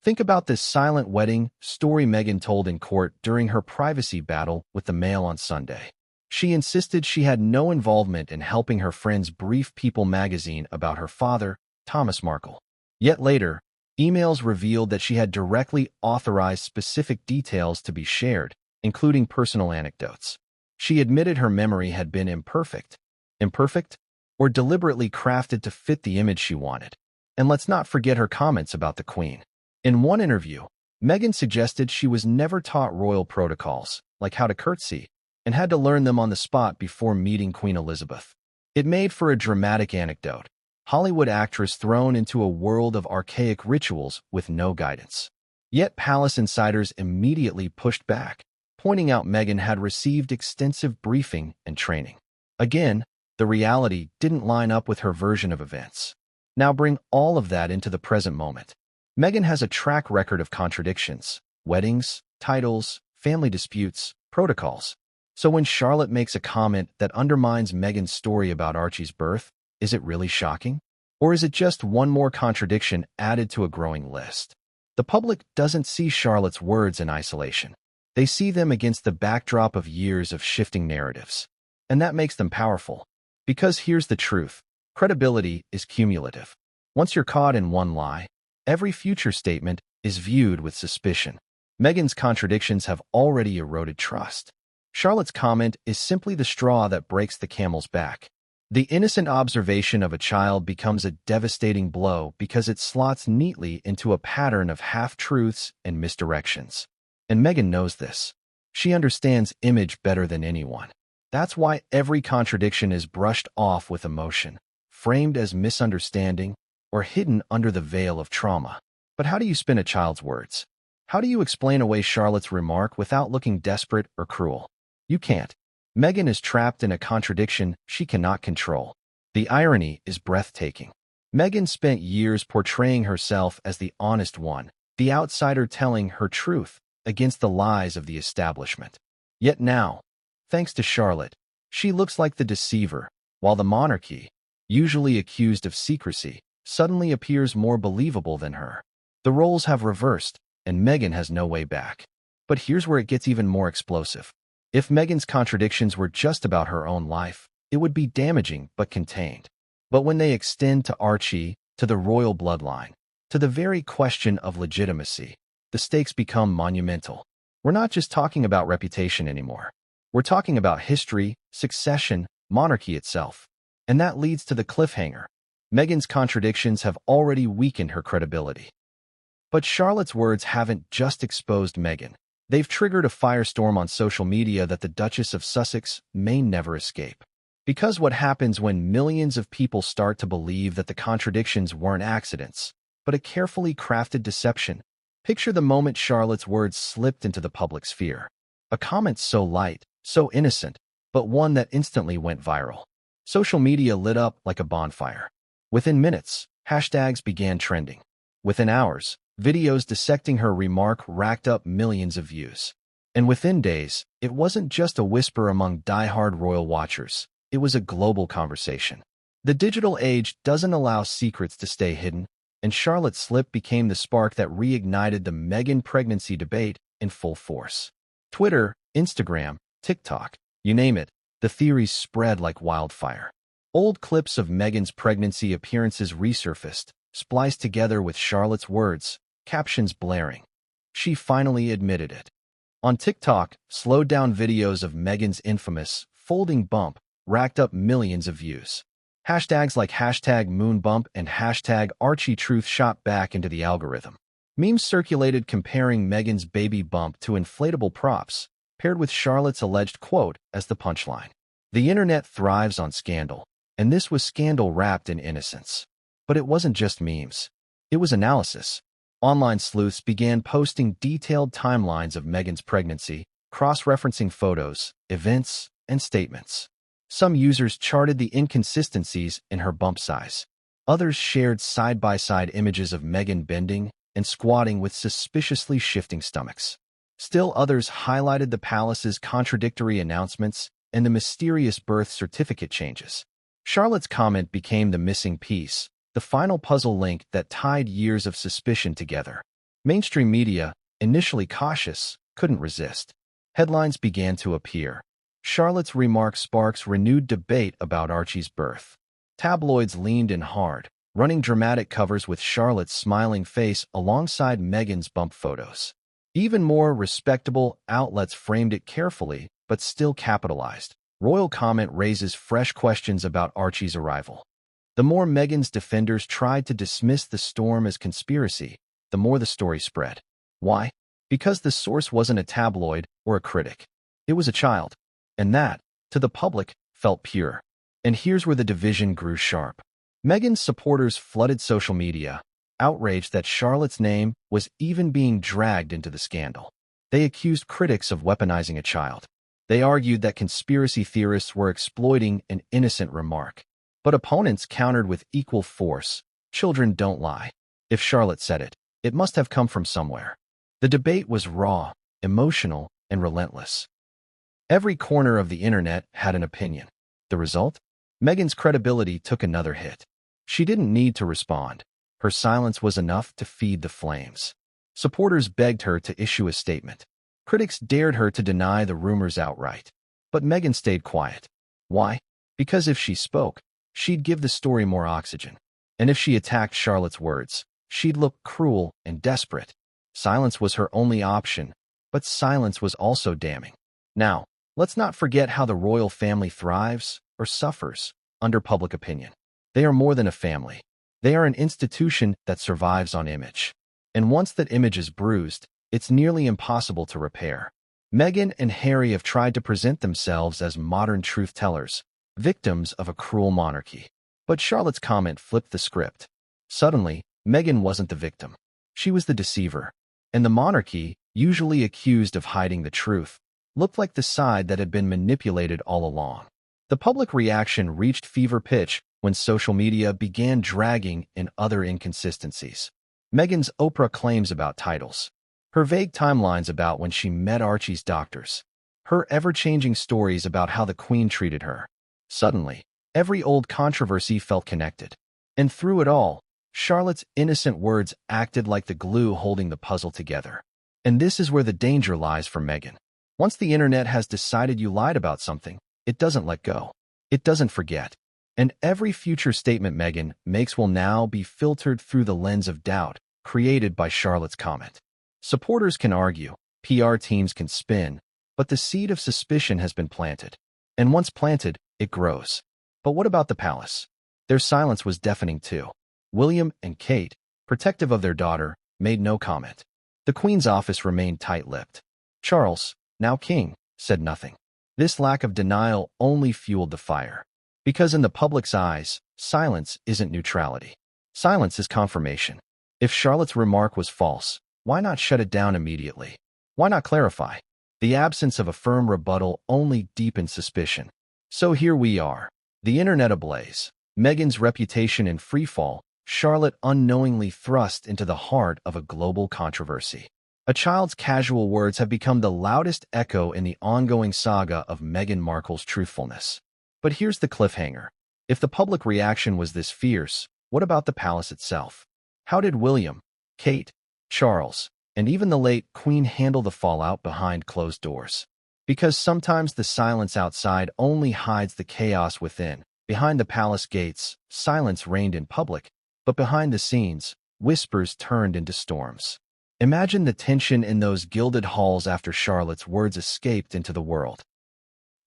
Think about this silent wedding story Meghan told in court during her privacy battle with the Mail on Sunday. She insisted she had no involvement in helping her friends brief People magazine about her father, Thomas Markle. Yet later, emails revealed that she had directly authorized specific details to be shared, including personal anecdotes. She admitted her memory had been imperfect, or deliberately crafted to fit the image she wanted. And let's not forget her comments about the Queen. In one interview, Meghan suggested she was never taught royal protocols, like how to curtsy, and had to learn them on the spot before meeting Queen Elizabeth. It made for a dramatic anecdote, Hollywood actress thrown into a world of archaic rituals with no guidance. Yet palace insiders immediately pushed back, pointing out Meghan had received extensive briefing and training. Again, the reality didn't line up with her version of events. Now bring all of that into the present moment. Meghan has a track record of contradictions: weddings, titles, family disputes, protocols. So when Charlotte makes a comment that undermines Meghan's story about Archie's birth, is it really shocking? Or is it just one more contradiction added to a growing list? The public doesn't see Charlotte's words in isolation. They see them against the backdrop of years of shifting narratives. And that makes them powerful. Because here's the truth: credibility is cumulative. Once you're caught in one lie, every future statement is viewed with suspicion. Meghan's contradictions have already eroded trust. Charlotte's comment is simply the straw that breaks the camel's back. The innocent observation of a child becomes a devastating blow because it slots neatly into a pattern of half-truths and misdirections. And Meghan knows this. She understands image better than anyone. That's why every contradiction is brushed off with emotion, framed as misunderstanding, or hidden under the veil of trauma. But how do you spin a child's words? How do you explain away Charlotte's remark without looking desperate or cruel? You can't. Meghan is trapped in a contradiction she cannot control. The irony is breathtaking. Meghan spent years portraying herself as the honest one, the outsider telling her truth against the lies of the establishment. Yet now, thanks to Charlotte, she looks like the deceiver, while the monarchy, usually accused of secrecy, suddenly appears more believable than her. The roles have reversed, and Meghan has no way back. But here's where it gets even more explosive. If Meghan's contradictions were just about her own life, it would be damaging but contained. But when they extend to Archie, to the royal bloodline, to the very question of legitimacy, the stakes become monumental. We're not just talking about reputation anymore. We're talking about history, succession, monarchy itself. And that leads to the cliffhanger. Meghan's contradictions have already weakened her credibility. But Charlotte's words haven't just exposed Meghan. They've triggered a firestorm on social media that the Duchess of Sussex may never escape. Because what happens when millions of people start to believe that the contradictions weren't accidents, but a carefully crafted deception? Picture the moment Charlotte's words slipped into the public sphere. A comment so light, so innocent, but one that instantly went viral. Social media lit up like a bonfire. Within minutes, hashtags began trending. Within hours, videos dissecting her remark racked up millions of views. And within days, it wasn't just a whisper among die-hard royal watchers. It was a global conversation. The digital age doesn't allow secrets to stay hidden, and Charlotte's slip became the spark that reignited the Meghan pregnancy debate in full force. Twitter, Instagram, TikTok, you name it, the theories spread like wildfire. Old clips of Meghan's pregnancy appearances resurfaced, spliced together with Charlotte's words, captions blaring. She finally admitted it. On TikTok, slowed-down videos of Meghan's infamous folding bump racked up millions of views. Hashtags like #MoonBump and #ArchieTruth shot back into the algorithm. Memes circulated comparing Meghan's baby bump to inflatable props, paired with Charlotte's alleged quote as the punchline. The internet thrives on scandal, and this was scandal wrapped in innocence. But it wasn't just memes. It was analysis. Online sleuths began posting detailed timelines of Meghan's pregnancy, cross-referencing photos, events, and statements. Some users charted the inconsistencies in her bump size. Others shared side-by-side images of Meghan bending and squatting with suspiciously shifting stomachs. Still others highlighted the palace's contradictory announcements and the mysterious birth certificate changes. Charlotte's comment became the missing piece, the final puzzle link that tied years of suspicion together. Mainstream media, initially cautious, couldn't resist. Headlines began to appear. Charlotte's remark sparks renewed debate about Archie's birth. Tabloids leaned in hard, running dramatic covers with Charlotte's smiling face alongside Meghan's bump photos. Even more respectable outlets framed it carefully, but still capitalized. Royal comment raises fresh questions about Archie's arrival. The more Meghan's defenders tried to dismiss the storm as conspiracy, the more the story spread. Why? Because the source wasn't a tabloid or a critic. It was a child. And that, to the public, felt pure. And here's where the division grew sharp. Meghan's supporters flooded social media, outraged that Charlotte's name was even being dragged into the scandal. They accused critics of weaponizing a child. They argued that conspiracy theorists were exploiting an innocent remark. But opponents countered with equal force. Children don't lie. If Charlotte said it, it must have come from somewhere. The debate was raw, emotional, and relentless. Every corner of the internet had an opinion. The result? Meghan's credibility took another hit. She didn't need to respond. Her silence was enough to feed the flames. Supporters begged her to issue a statement. Critics dared her to deny the rumors outright. But Meghan stayed quiet. Why? Because if she spoke, she'd give the story more oxygen. And if she attacked Charlotte's words, she'd look cruel and desperate. Silence was her only option, but silence was also damning. Now, let's not forget how the royal family thrives, or suffers, under public opinion. They are more than a family. They are an institution that survives on image. And once that image is bruised, it's nearly impossible to repair. Meghan and Harry have tried to present themselves as modern truth-tellers, victims of a cruel monarchy. But Charlotte's comment flipped the script. Suddenly, Meghan wasn't the victim. She was the deceiver. And the monarchy, usually accused of hiding the truth, looked like the side that had been manipulated all along. The public reaction reached fever pitch when social media began dragging in other inconsistencies. Meghan's Oprah claims about titles. Her vague timelines about when she met Archie's doctors. Her ever-changing stories about how the Queen treated her. Suddenly, every old controversy felt connected. And through it all, Charlotte's innocent words acted like the glue holding the puzzle together. And this is where the danger lies for Meghan. Once the internet has decided you lied about something, it doesn't let go. It doesn't forget. And every future statement Meghan makes will now be filtered through the lens of doubt created by Charlotte's comment. Supporters can argue, PR teams can spin, but the seed of suspicion has been planted. And once planted, it grows. But what about the palace? Their silence was deafening too. William and Kate, protective of their daughter, made no comment. The Queen's office remained tight-lipped. Charles, now king, said nothing. This lack of denial only fueled the fire. Because in the public's eyes, silence isn't neutrality. Silence is confirmation. If Charlotte's remark was false, why not shut it down immediately? Why not clarify? The absence of a firm rebuttal only deepened suspicion. So here we are, the internet ablaze, Meghan's reputation in freefall, Charlotte unknowingly thrust into the heart of a global controversy. A child's casual words have become the loudest echo in the ongoing saga of Meghan Markle's truthfulness. But here's the cliffhanger. If the public reaction was this fierce, what about the palace itself? How did William, Kate, Charles, and even the late Queen handle the fallout behind closed doors? Because sometimes the silence outside only hides the chaos within. Behind the palace gates, silence reigned in public, but behind the scenes, whispers turned into storms. Imagine the tension in those gilded halls after Charlotte's words escaped into the world.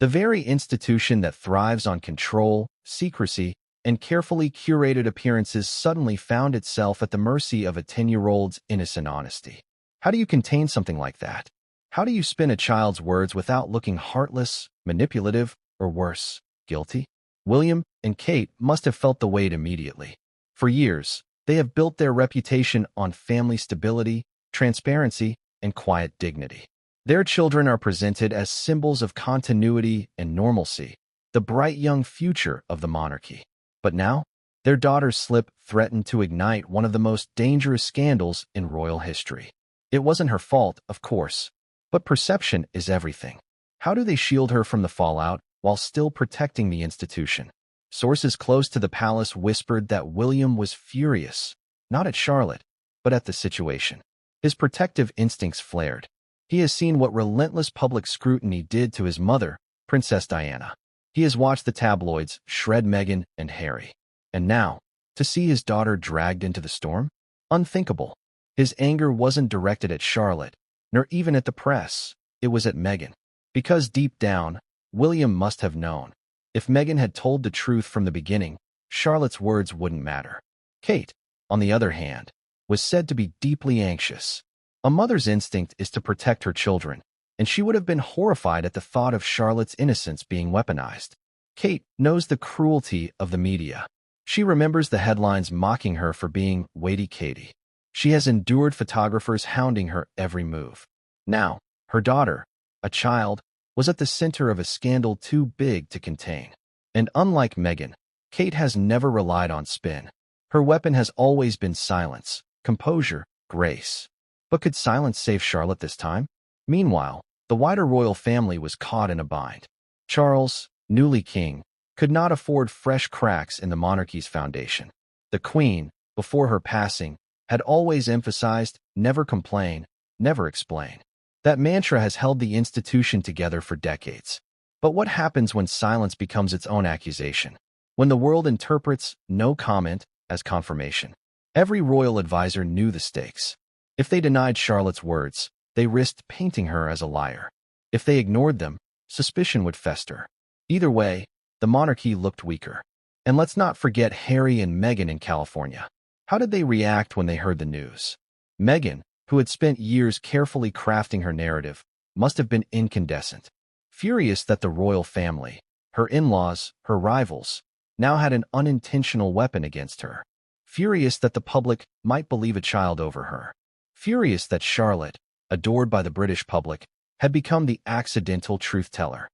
The very institution that thrives on control, secrecy, and carefully curated appearances suddenly found itself at the mercy of a 10-year-old's innocent honesty. How do you contain something like that? How do you spin a child's words without looking heartless, manipulative, or worse, guilty? William and Kate must have felt the weight immediately. For years, they have built their reputation on family stability, transparency, and quiet dignity. Their children are presented as symbols of continuity and normalcy, the bright young future of the monarchy. But now, their daughter's slip threatened to ignite one of the most dangerous scandals in royal history. It wasn't her fault, of course, but perception is everything. How do they shield her from the fallout while still protecting the institution? Sources close to the palace whispered that William was furious, not at Charlotte, but at the situation. His protective instincts flared. He has seen what relentless public scrutiny did to his mother, Princess Diana. He has watched the tabloids shred Meghan and Harry. And now, to see his daughter dragged into the storm? Unthinkable. His anger wasn't directed at Charlotte, nor even at the press. It was at Meghan. Because deep down, William must have known. If Meghan had told the truth from the beginning, Charlotte's words wouldn't matter. Kate, on the other hand, was said to be deeply anxious. A mother's instinct is to protect her children, and she would have been horrified at the thought of Charlotte's innocence being weaponized. Kate knows the cruelty of the media. She remembers the headlines mocking her for being Weighty Katie. She has endured photographers hounding her every move. Now, her daughter, a child, was at the center of a scandal too big to contain. And unlike Meghan, Kate has never relied on spin. Her weapon has always been silence, composure, grace. But could silence save Charlotte this time? Meanwhile, the wider royal family was caught in a bind. Charles, newly king, could not afford fresh cracks in the monarchy's foundation. The Queen, before her passing, had always emphasized, never complain, never explain. That mantra has held the institution together for decades. But what happens when silence becomes its own accusation? When the world interprets no comment as confirmation? Every royal advisor knew the stakes. If they denied Charlotte's words, they risked painting her as a liar. If they ignored them, suspicion would fester. Either way, the monarchy looked weaker. And let's not forget Harry and Meghan in California. How did they react when they heard the news? Meghan, who had spent years carefully crafting her narrative, must have been incandescent. Furious that the royal family, her in-laws, her rivals, now had an unintentional weapon against her. Furious that the public might believe a child over her. Furious that Charlotte, adored by the British public, had become the accidental truth-teller.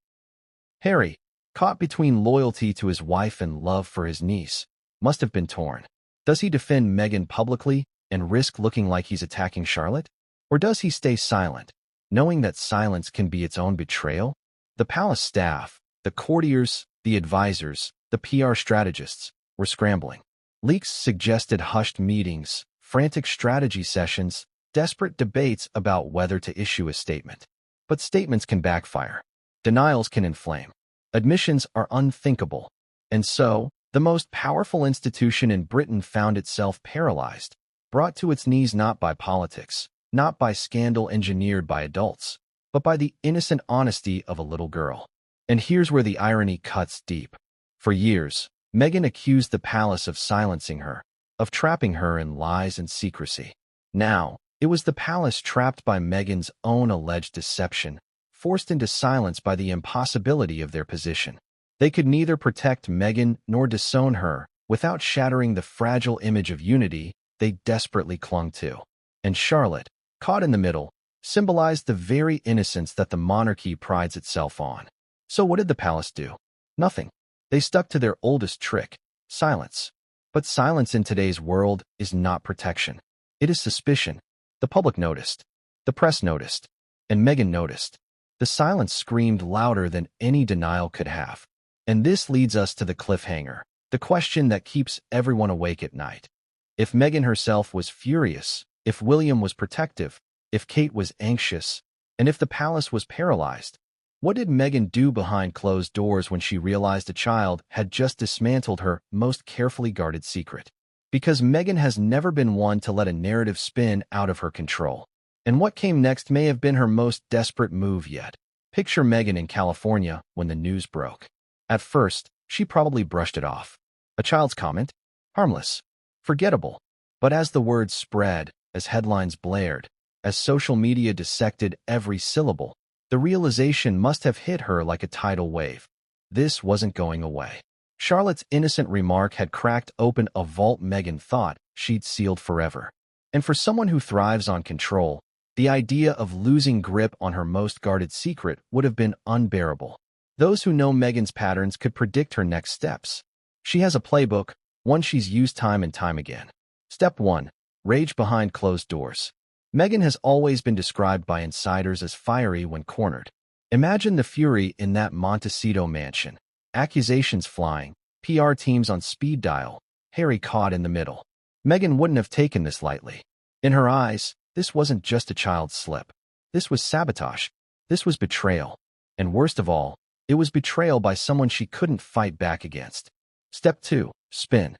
Harry, caught between loyalty to his wife and love for his niece, must have been torn. Does he defend Meghan publicly and risk looking like he's attacking Charlotte? Or does he stay silent, knowing that silence can be its own betrayal? The palace staff, the courtiers, the advisors, the PR strategists, were scrambling. Leaks suggested hushed meetings, frantic strategy sessions, desperate debates about whether to issue a statement. But statements can backfire. Denials can inflame. Admissions are unthinkable. And so, the most powerful institution in Britain found itself paralyzed, brought to its knees not by politics, not by scandal engineered by adults, but by the innocent honesty of a little girl. And here's where the irony cuts deep. For years, Meghan accused the palace of silencing her, of trapping her in lies and secrecy. Now, it was the palace trapped by Meghan's own alleged deception, forced into silence by the impossibility of their position. They could neither protect Meghan nor disown her without shattering the fragile image of unity they desperately clung to. And Charlotte, caught in the middle, symbolized the very innocence that the monarchy prides itself on. So what did the palace do? Nothing. They stuck to their oldest trick, silence. But silence in today's world is not protection. It is suspicion. The public noticed. The press noticed. And Meghan noticed. The silence screamed louder than any denial could have. And this leads us to the cliffhanger, the question that keeps everyone awake at night. If Meghan herself was furious, if William was protective, if Kate was anxious, and if the palace was paralyzed, what did Meghan do behind closed doors when she realized a child had just dismantled her most carefully guarded secret? Because Meghan has never been one to let a narrative spin out of her control. And what came next may have been her most desperate move yet. Picture Meghan in California when the news broke. At first, she probably brushed it off. A child's comment? Harmless. Forgettable. But as the word spread, as headlines blared, as social media dissected every syllable, the realization must have hit her like a tidal wave. This wasn't going away. Charlotte's innocent remark had cracked open a vault Meghan thought she'd sealed forever. And for someone who thrives on control, the idea of losing grip on her most guarded secret would have been unbearable. Those who know Meghan's patterns could predict her next steps. She has a playbook, one she's used time and time again. Step 1. Rage behind closed doors. Meghan has always been described by insiders as fiery when cornered. Imagine the fury in that Montecito mansion. Accusations flying, PR teams on speed dial, Harry caught in the middle. Meghan wouldn't have taken this lightly. In her eyes, this wasn't just a child's slip. This was sabotage. This was betrayal. And worst of all, it was betrayal by someone she couldn't fight back against. Step 2. Spin.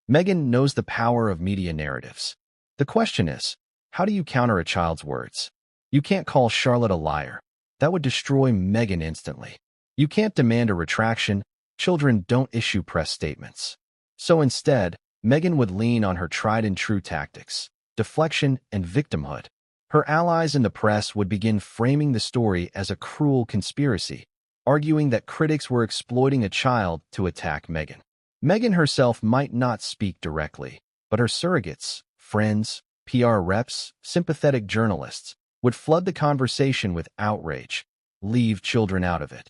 Meghan knows the power of media narratives. The question is, how do you counter a child's words? You can't call Charlotte a liar. That would destroy Meghan instantly. You can't demand a retraction. Children don't issue press statements. So instead, Meghan would lean on her tried-and-true tactics, deflection and victimhood. Her allies in the press would begin framing the story as a cruel conspiracy, arguing that critics were exploiting a child to attack Meghan. Meghan herself might not speak directly, but her surrogates, friends, PR reps, sympathetic journalists would flood the conversation with outrage. Leave children out of it.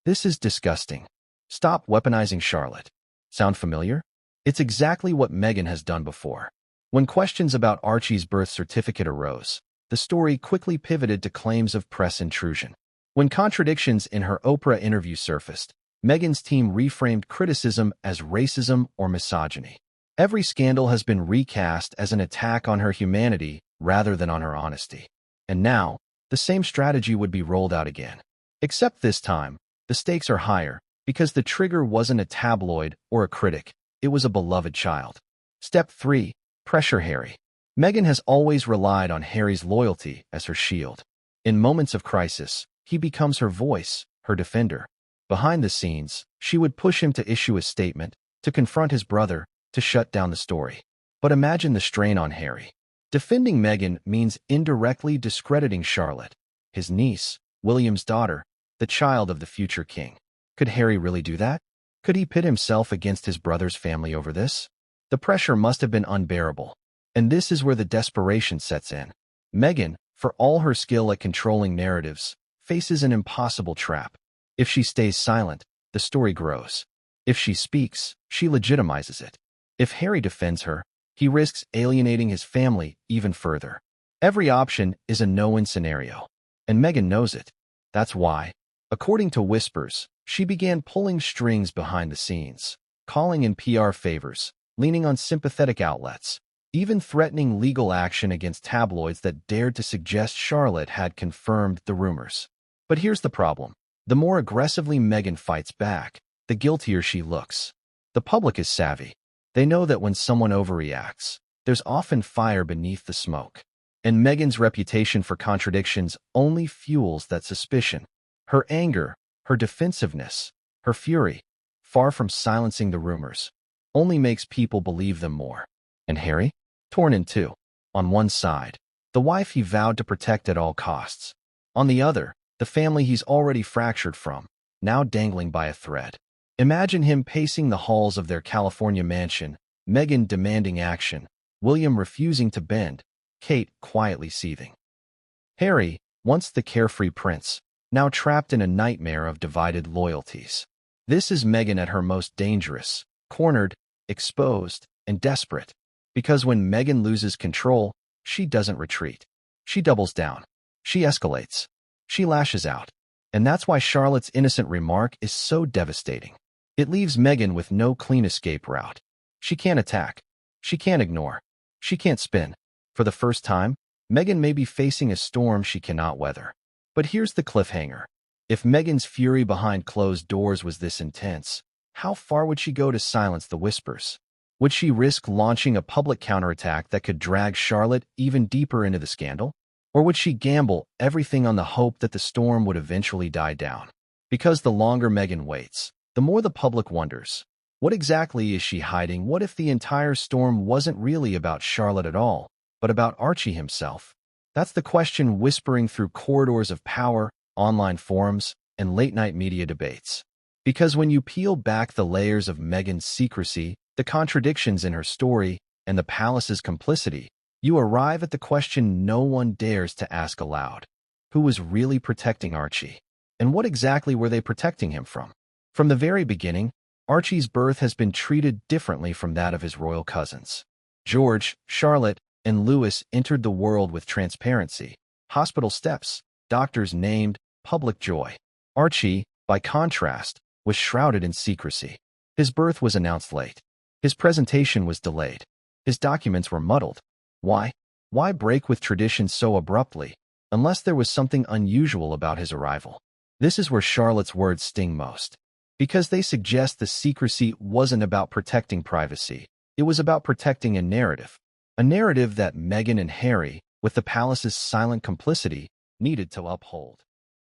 This is disgusting. Stop weaponizing Charlotte. Sound familiar? It's exactly what Meghan has done before. When questions about Archie's birth certificate arose, the story quickly pivoted to claims of press intrusion. When contradictions in her Oprah interview surfaced, Meghan's team reframed criticism as racism or misogyny. Every scandal has been recast as an attack on her humanity rather than on her honesty. And now, the same strategy would be rolled out again. Except this time, the stakes are higher, because the trigger wasn't a tabloid or a critic, it was a beloved child. Step 3. Pressure Harry. Meghan has always relied on Harry's loyalty as her shield. In moments of crisis, he becomes her voice, her defender. Behind the scenes, she would push him to issue a statement, to confront his brother, to shut down the story. But imagine the strain on Harry. Defending Meghan means indirectly discrediting Charlotte, his niece, William's daughter, the child of the future king. Could Harry really do that? Could he pit himself against his brother's family over this? The pressure must have been unbearable. And this is where the desperation sets in. Meghan, for all her skill at controlling narratives, faces an impossible trap. If she stays silent, the story grows. If she speaks, she legitimizes it. If Harry defends her, he risks alienating his family even further. Every option is a no-win scenario. And Meghan knows it. That's why, according to whispers, she began pulling strings behind the scenes, calling in PR favors, leaning on sympathetic outlets, even threatening legal action against tabloids that dared to suggest Charlotte had confirmed the rumors. But here's the problem. The more aggressively Meghan fights back, the guiltier she looks. The public is savvy. They know that when someone overreacts, there's often fire beneath the smoke. And Meghan's reputation for contradictions only fuels that suspicion. Her anger, her defensiveness, her fury, far from silencing the rumors, only makes people believe them more. And Harry? Torn in two. On one side, the wife he vowed to protect at all costs. On the other, the family he's already fractured from, now dangling by a thread. Imagine him pacing the halls of their California mansion, Meghan demanding action, William refusing to bend, Kate quietly seething. Harry, once the carefree prince, now trapped in a nightmare of divided loyalties. This is Meghan at her most dangerous, cornered, exposed, and desperate. Because when Meghan loses control, she doesn't retreat. She doubles down. She escalates. She lashes out. And that's why Charlotte's innocent remark is so devastating. It leaves Meghan with no clean escape route. She can't attack. She can't ignore. She can't spin. For the first time, Meghan may be facing a storm she cannot weather. But here's the cliffhanger. If Meghan's fury behind closed doors was this intense, how far would she go to silence the whispers? Would she risk launching a public counterattack that could drag Charlotte even deeper into the scandal? Or would she gamble everything on the hope that the storm would eventually die down? Because the longer Meghan waits, the more the public wonders. What exactly is she hiding? What if the entire storm wasn't really about Charlotte at all, but about Archie himself? That's the question whispering through corridors of power, online forums, and late-night media debates. Because when you peel back the layers of Meghan's secrecy, the contradictions in her story, and the palace's complicity, you arrive at the question no one dares to ask aloud. Who was really protecting Archie? And what exactly were they protecting him from? From the very beginning, Archie's birth has been treated differently from that of his royal cousins. George, Charlotte, and Louis entered the world with transparency, hospital steps, doctors named, public joy. Archie, by contrast, was shrouded in secrecy. His birth was announced late. His presentation was delayed. His documents were muddled. Why? Why break with tradition so abruptly, unless there was something unusual about his arrival? This is where Charlotte's words sting most. Because they suggest the secrecy wasn't about protecting privacy. It was about protecting a narrative. A narrative that Meghan and Harry, with the palace's silent complicity, needed to uphold.